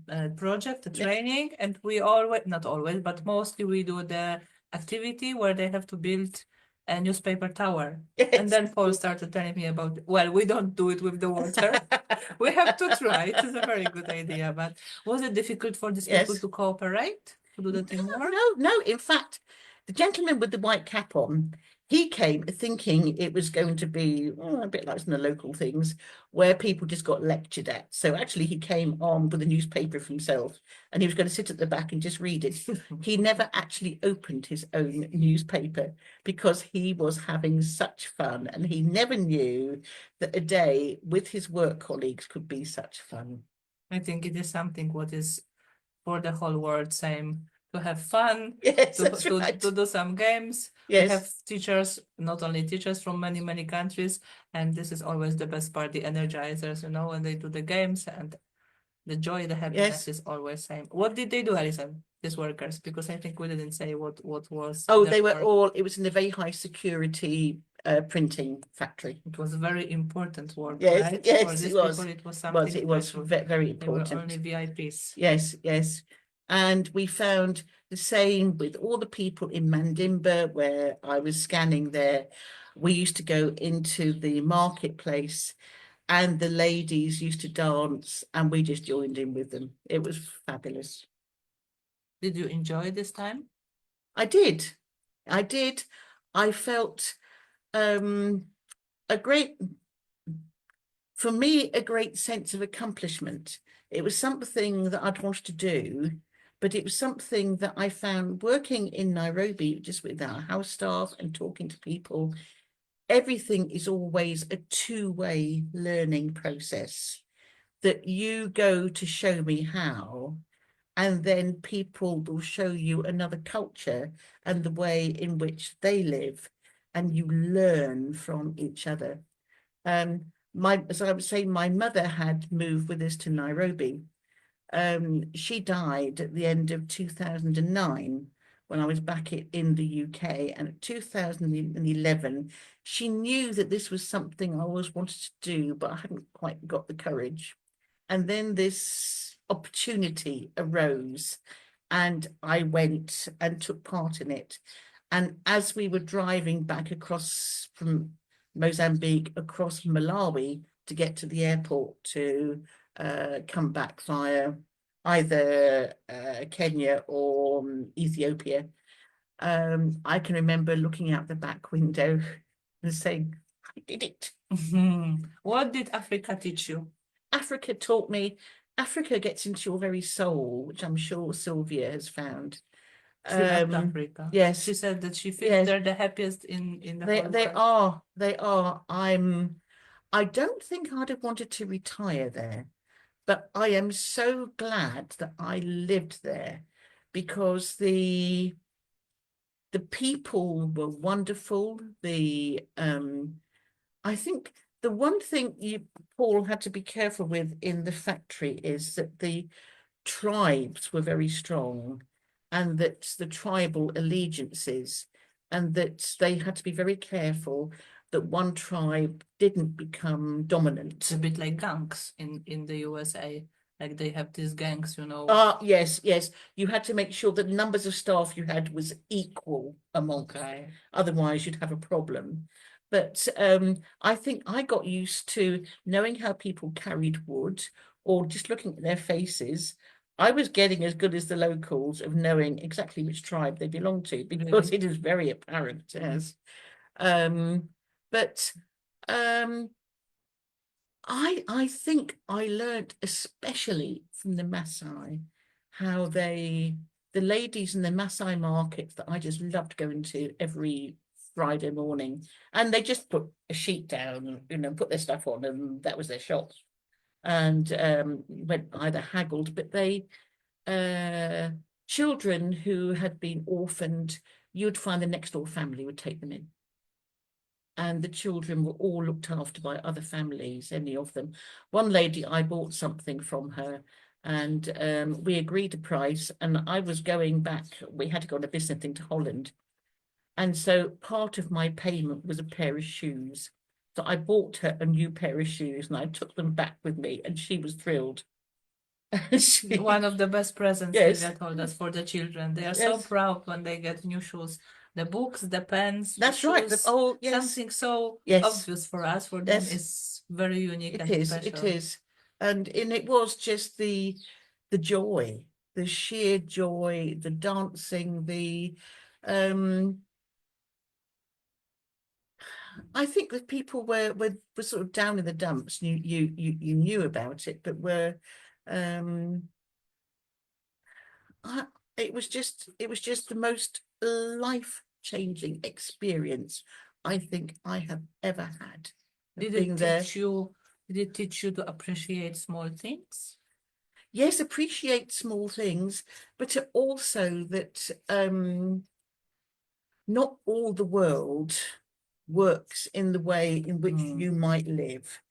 a project, a Yeah. training, and we always, not always, but mostly we do the activity where they have to build a newspaper tower. And then Paul started telling me about, well, we don't do it with the water. We have to try. It is a very good idea. But was it difficult for these people Yes. to cooperate, to do the teamwork? No. In fact, the gentleman with the white cap on, he came thinking it was going to be a bit like some of the local things where people just got lectured at. So actually he came on with a newspaper for himself and he was going to sit at the back and just read it. He never actually opened his own newspaper because he was having such fun and he never knew that a day with his work colleagues could be such fun. I think it is something what is for the whole world same, to have fun, Yes, that's to right. do some games. Yes. We have teachers, not only teachers from many countries, and this is always the best part, the energizers, you know, when they do the games, and the joy, the happiness is always same. What did they do, Alison, these workers? Because I think we didn't say what was. Oh, their they were work. all, it was in a very high security printing factory. It was very important work, Yes, right? yes, For these it was. people, it was something It was special. very They were important. only VIPs. Yes. And we found the same with all the people in Mandimba, where I was scanning there. We used to go into the marketplace and the ladies used to dance and we just joined in with them. It was fabulous. Did you enjoy this time? I did. I felt for me, a great sense of accomplishment. It was something that I'd wanted to do, but it was something that I found working in Nairobi, just with our house staff and talking to people. Everything is always a two-way learning process, that you go to show me how, and then people will show you another culture and the way in which they live. and you learn from each other. As I was saying, my mother had moved with us to Nairobi. She died at the end of 2009 when I was back in the UK, and in 2011, she knew that this was something I always wanted to do, but I hadn't quite got the courage. And then this opportunity arose, and I went and took part in it. And as we were driving back across from Mozambique, across Malawi to get to the airport to come back via either Kenya or Ethiopia, I can remember looking out the back window and saying, I did it. What did Africa teach you? Africa taught me, Africa gets into your very soul, which I'm sure Sylvia has found. She loved Africa. Yes. She said that she feels Yes. they're the happiest in the whole They world. are. I don't think I'd have wanted to retire there, but I am so glad that I lived there because the people were wonderful. I think the one thing Paul had to be careful with in the factory is that the tribes were very strong, and that the tribal allegiances, and that they had to be very careful that one tribe didn't become dominant. It's a bit like gangs in the USA. Like they have these gangs, you know. Yes. You had to make sure that the numbers of staff you had was equal amongst. Okay. Otherwise you'd have a problem. But I think I got used to knowing how people carried wood, or just looking at their faces. I was getting as good as the locals of knowing exactly which tribe they belonged to, because Really? it is very apparent as. But I think I learned, especially from the Maasai, how the ladies in the Maasai markets that I just loved going to every Friday morning, and they just put a sheet down, put their stuff on, and that was their shop. And went either haggled, but they children who had been orphaned, you'd find the next door family would take them in. And the children were all looked after by other families, any of them. One lady, I bought something from her, and we agreed a price, and I was going back, we had to go on a business thing to Holland. And so part of my payment was a pair of shoes. So I bought her a new pair of shoes, and I took them back with me, and she was thrilled. One of the best presents Yes. Sylvia told us for the children. They are so Yes. proud when they get new shoes. The books, the pens, the That's right. shoes, Yes. something so Yes. obvious for us, for them Yes. is very unique It and is. special. It is. And it was just the joy, the sheer joy, the dancing, I think that people were sort of down in the dumps. You knew about it, but it was just the most life-changing experience I think I have ever had. Did being it there. did it teach you to appreciate small things? Yes, appreciate small things, but also that not all the world works in the way in which you might live.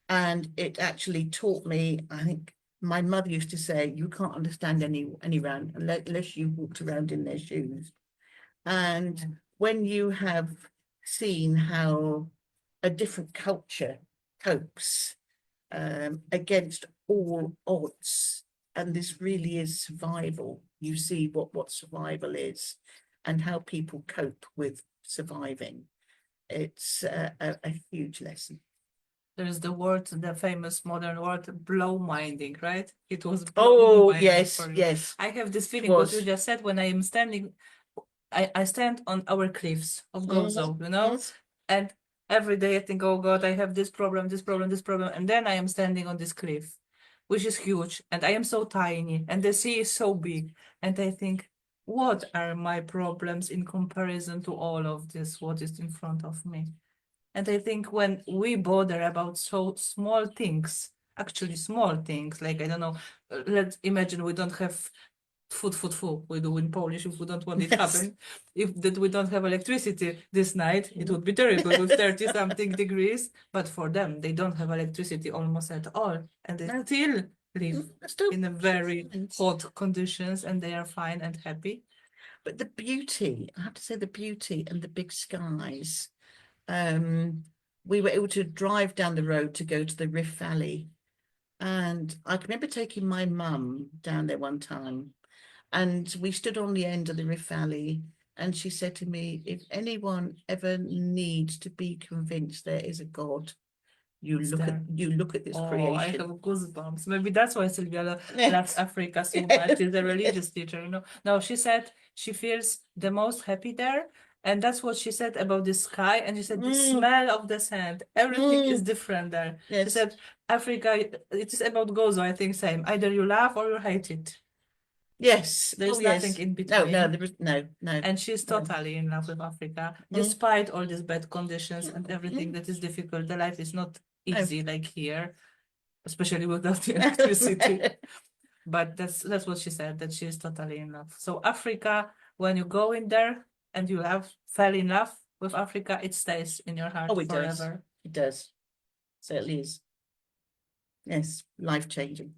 And it actually taught me, I think my mother used to say, you can't understand anyone unless you walked around in their shoes. And when you have seen how a different culture copes against all odds, and this really is survival, you see what survival is and how people cope with surviving. It's a huge lesson. There's the famous modern word, blow minding, right? It was Oh, minding yes, for you. yes. I have this feeling, what you just said, when I am standing, I stand on our cliffs of Gozo, you know, and every day I think, oh God, I have this problem, and then I am standing on this cliff, which is huge, and I am so tiny, and the sea is so big, and I think, what are my problems in comparison to all of this, what is in front of me? And I think when we bother about so small things, actually small things, like, I don't know, let's imagine we don't have tfu, we do in Polish if we don't want it happen. If that we don't have electricity this night, it would be terrible with 30 something degrees. But for them, they don't have electricity almost at all, and they No. still live Still in a very fine. hot conditions, and they are fine and happy. But the beauty, I have to say, the beauty and the big skies. We were able to drive down the road to go to the Rift Valley. And I can remember taking my mum down there one time, and we stood on the end of the Rift Valley, and she said to me, if anyone ever needs to be convinced there is a God, you It's look at there. you look at this Oh, I creation. have goosebumps. Maybe that's why Sylvia loves Yes. Africa so Yes. much. She's a religious teacher, you know. No, she said she feels the most happy there. And that's what she said about the sky. And she said the smell of the sand, everything is different there. She Yes. said, Africa, it is about Gozo, I think, same. Either you love or you hate it. Yes. There's Oh, nothing yes. in No, between. no, there is no. And she's No. totally in love with Africa, despite all these bad conditions and everything that is difficult. The life is not easy like here, especially without the electricity. But that's what she said, that she is totally in love. So Africa, when you go in there and you fell in love with Africa, it stays in your heart Oh, it does. forever. It does. Certainly is. Yes, life-changing.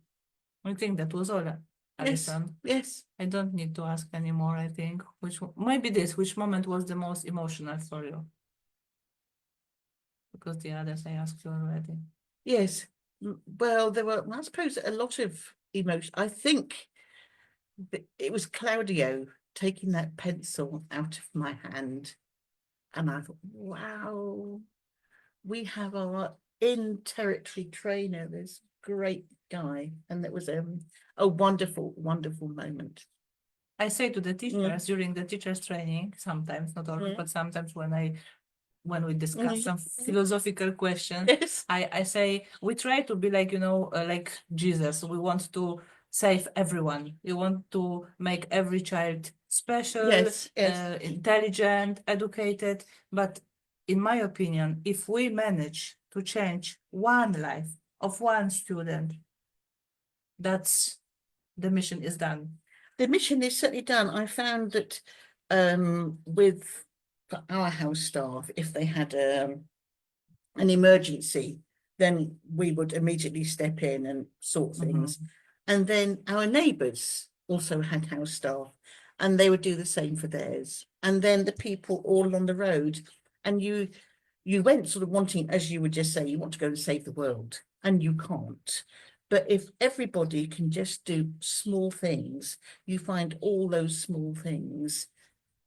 I think that was all, Yes. Alison. Yes. I don't need to ask anymore, I think. Which moment was the most emotional for you? Because the others I asked you already. Yes. Well, there were, I suppose, a lot of emotion. I think it was Claudio taking that pencil out of my hand. And I thought, wow, we have our in-territory trainer, this great guy. And it was a wonderful, wonderful moment. I say to the teachers during the teachers training, sometimes, not always, but sometimes when we discuss some philosophical questions, Yes. I say we try to be like, like Jesus. We want to save everyone. We want to make every child special, Yes, yes. intelligent, educated. But in my opinion, if we manage to change one life of one student, that's the mission is done. The mission is certainly done. I found that with our house staff, if they had an emergency, then we would immediately step in and sort things. And then our neighbours also had house staff, and they would do the same for theirs. And then the people all on the road, and you went sort of wanting, as you would just say, you want to go and save the world, and you can't. But if everybody can just do small things, you find all those small things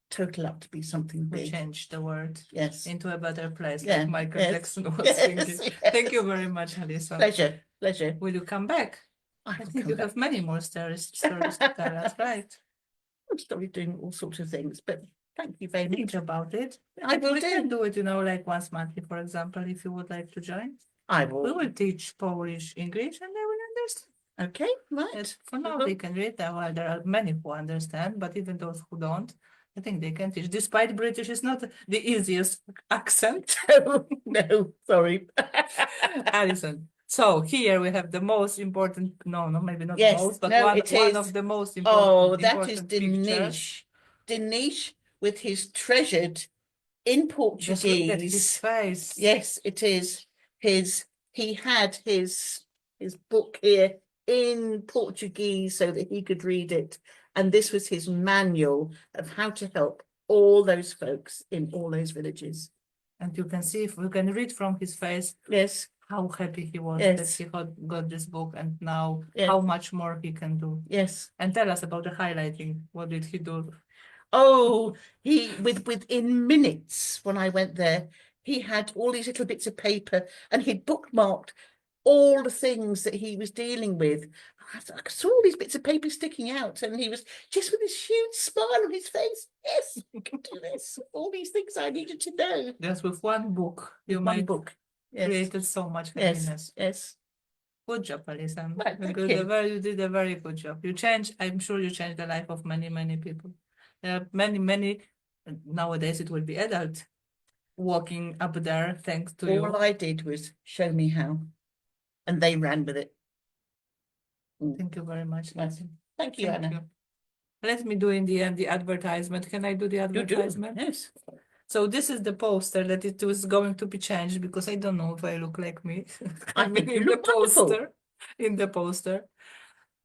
total up to be something We big. change the world Yes. into a better place, Yeah, like Michael yes, Jackson was yes, singing. yes. Thank you very much, Alison. Pleasure, pleasure. Will you come back? I I will think come you back. have many more stories to tell us, right? I'll start doing all sorts of things, but thank you very Think much. about it. I will We can do. do it, like once monthly, for example, if you would like to join. I We will. will teach Polish, English, and they will understand. Okay, right. Yes, for now, they can read that. Well, there are many who understand, but even those who don't, I think they can teach. Despite British is not the easiest accent. No, sorry. Alison. So here we have the most important, no, maybe not Yes, most, but no, one it is. of the most Oh, important, that is important pictures. Dinesh. Dinesh with his treasured in Just look at his Portuguese. face. Yes, it is. He had his book here in Portuguese so that he could read it. And this was his manual of how to help all those folks in all those villages. And you can see, if we can read from his face, Yes, how happy he was Yes. that he got this book, and now Yes. how much more he can do. yes. And tell us about the highlighting. What did he do? Oh, he within minutes when I went there, he had all these little bits of paper and he'd bookmarked all the things that he was dealing with. I saw all these bits of paper sticking out, and he was just with this huge smile on his face. Yes, you can do this. All these things I needed to know. Just with one book, you One might book. Yes, created so much yes, happiness. yes. Good job, Alison. Right, thank You you. did a very good job. I'm sure you changed the life of many, many people. There are many, nowadays it will be adult walking up there thanks to you. All I did was show me how, and they ran with it. Thank you very much, Right. Alison. Thank you, Thank Anna. you. let me do in the end the advertisement. Can I do the You do, advertisement? yes. So this is the poster that it was going to be changed because I don't know if I look like me. I think you in the look wonderful. poster. In the poster.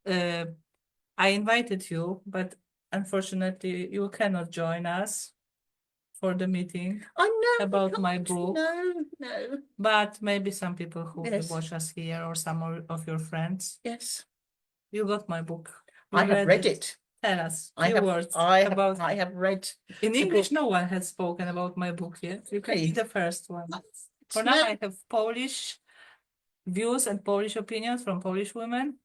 I invited you, but unfortunately you cannot join us for the meeting. I know. About my book. No. But maybe some people who will Yes. watch us here or some of your friends. Yes. You got my book. I have read it. Tell us I few have, words I about have read. in the English. book. No one has spoken about my book yet. You can be Hey. the first one. For No. now, I have Polish views and Polish opinions from Polish women.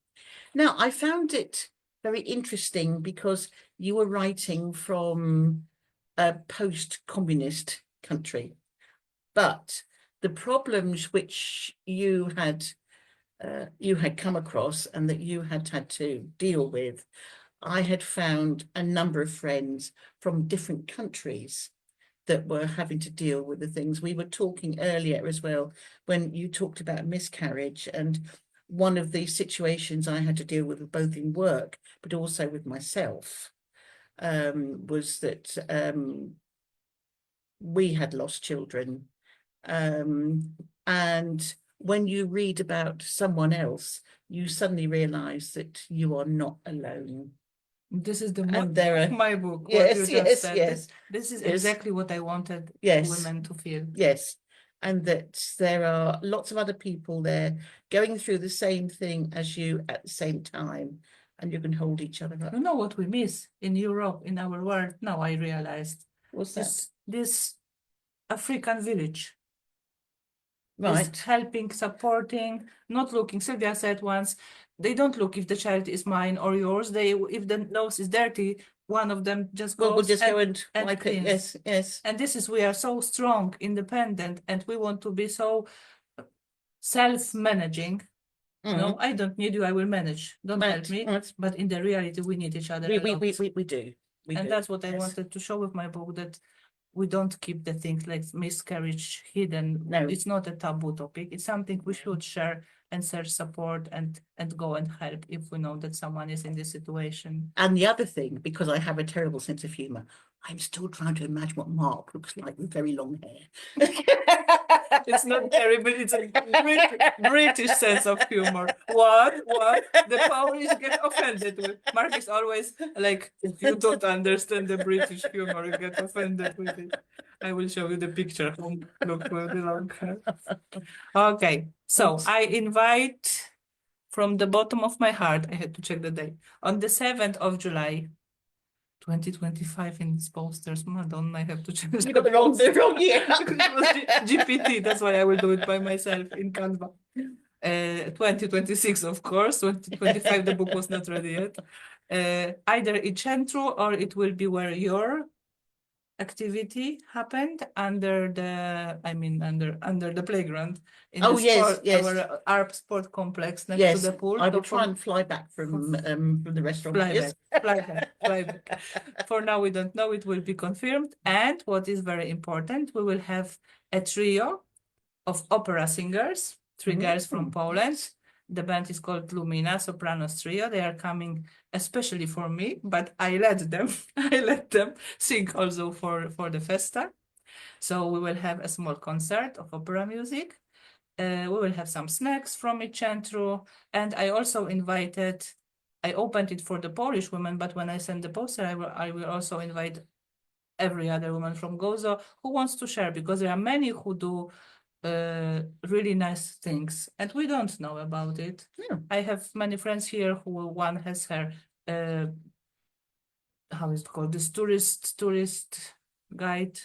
Now, I found it very interesting because you were writing from a post-communist country, but the problems which you had come across and that you had to deal with, I had found a number of friends from different countries that were having to deal with the things. We were talking earlier as well, when you talked about miscarriage, and one of the situations I had to deal with both in work, but also with myself, was that we had lost children. And when you read about someone else, you suddenly realize that you are not alone. This is the And there are, my book. What yes, you just yes, said. yes. This is Yes. exactly what I wanted Yes. women to feel. Yes. And that there are lots of other people there going through the same thing as you at the same time, and you can hold each other up. You know what we miss in Europe, in our world? Now I realized What's that? this African village. Right. Is helping, supporting, not looking. Sylvia said once, they don't look if the child is mine or yours. They, if the nose is dirty, one of them just goes. We'll just go and wipe it. cleans. Yes, yes. And this is, we are so strong, independent, and we want to be so self-managing. No, I don't need you, I will manage. Don't help me. But in the reality, we need each other. We a lot. do. We And do. that's what I Yes. wanted to show with my book, that we don't keep the things like miscarriage hidden. No. It's not a taboo topic. It's something we should share and search support and go and help if we know that someone is in this situation. And the other thing, because I have a terrible sense of humor, I'm still trying to imagine what Mark looks like with very long hair. It's not terrible. It's a British sense of humor. What? The Polish get offended with. Mark is always like, if you don't understand the British humor, you get offended with it. I will show you the picture. Look with the long hair. Okay, so I invite from the bottom of my heart, I had to check the date, on the 7th of July, 2025 in these posters. Madonna, I have to change You got the wrong year. It was GPT, that's why I will do it by myself in Canva. 2026, of course. 2025, the book was not ready yet. Either in centro or it will be where your activity happened under the, under the playground in Oh, the yes, sport, yes. our ARP sport complex next Yes, to the pool. I will So try and fly back from the restaurant. Fly Yes. back. For now, we don't know. It will be confirmed. And what is very important, we will have a trio of opera singers, three girls from Poland. The band is called Lumina Sopranos Trio. They are coming especially for me, but I let them sing also for the festa. So we will have a small concert of opera music. We will have some snacks from each centro, and I also invited. I opened it for the Polish women, but when I send the poster, I will also invite every other woman from Gozo who wants to share, because there are many who do really nice things and we don't know about it. Yeah. I have many friends here who one has her how is it called, this tourist guide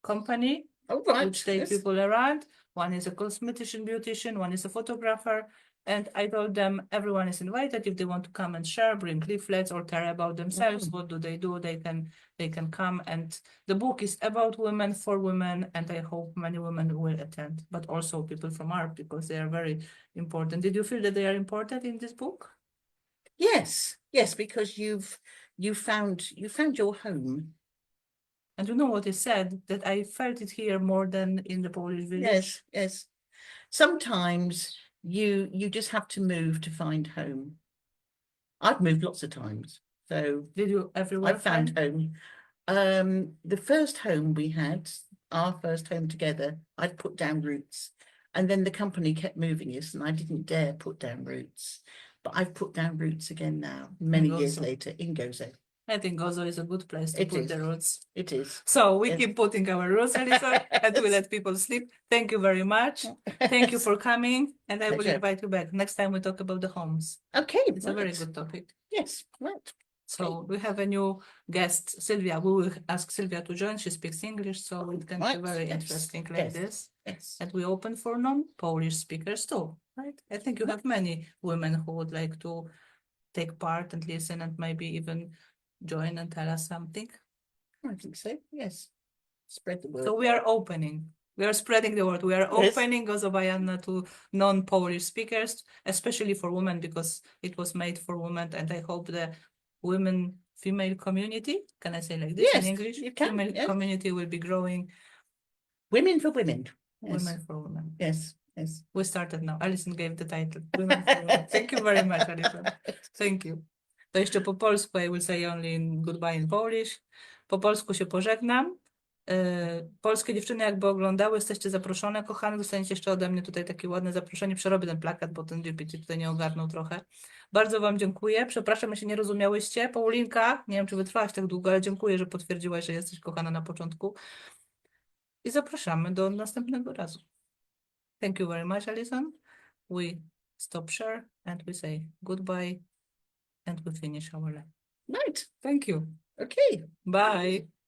company. Oh, right. Which take Yes. people around. One is a cosmetician, beautician, one is a photographer. And I told them everyone is invited. If they want to come and share, bring leaflets or tell about themselves, what do? They can come. And the book is about women, for women, and I hope many women will attend, but also people from art, because they are very important. Did you feel that they are important in this book? Yes, because you found your home. And you know what is said, that I felt it here more than in the Polish village. Yes. Sometimes you just have to move to find home. I've moved lots of times. So Did you I everywhere found find? home. The first home we had, our first home together, I'd put down roots. And then the company kept moving us and I didn't dare put down roots. But I've put down roots again now, many years Gozo. later in Gozo. I think Gozo is a good place to It put is. the roots. It is. So we Yes. keep putting our roots, Alison, and we let people sleep. Thank you very much. Thank you for coming, and I will Pleasure. invite you back. Next time we talk about the homes. Okay, It's a very right. good topic. Yes, right. So we have a new guest, Sylvia. We will ask Sylvia to join. She speaks English, so it can be Right, very yes, interesting like yes. this. Yes. And we open for non-Polish speakers too, right? I think you have many women who would like to take part and listen and maybe even join and tell us something. I think so, yes. Spread the word. So we are opening. We are spreading the word. We are Yes. opening Gozo Bajanna to non-Polish speakers, especially for women, because it was made for women. And I hope the female community, can I say like this in Yes, English? you can, Female yes. community will be growing. Women for women. Yes. Women for women. Yes, yes. We started now. Alison gave the title. Women for women. Thank you very much, Alison. Thank you. To jeszcze po polsku, I will say only in goodbye in Polish. Po polsku się pożegnam. Polskie dziewczyny jakby oglądały, jesteście zaproszone, kochane, dostaniecie jeszcze ode mnie tutaj takie ładne zaproszenie. Przerobię ten plakat, bo ten GPT tutaj nie ogarnął trochę. Bardzo wam dziękuję. Przepraszam, jeśli nie rozumiałyście. Paulinka, nie wiem, czy wytrwałaś tak długo, ale dziękuję, że potwierdziłaś, że jesteś kochana na początku. I zapraszamy do następnego razu. Thank you very much, Alison. We stop share and we say goodbye and we finish our live. Right, Thank you. okay. Bye.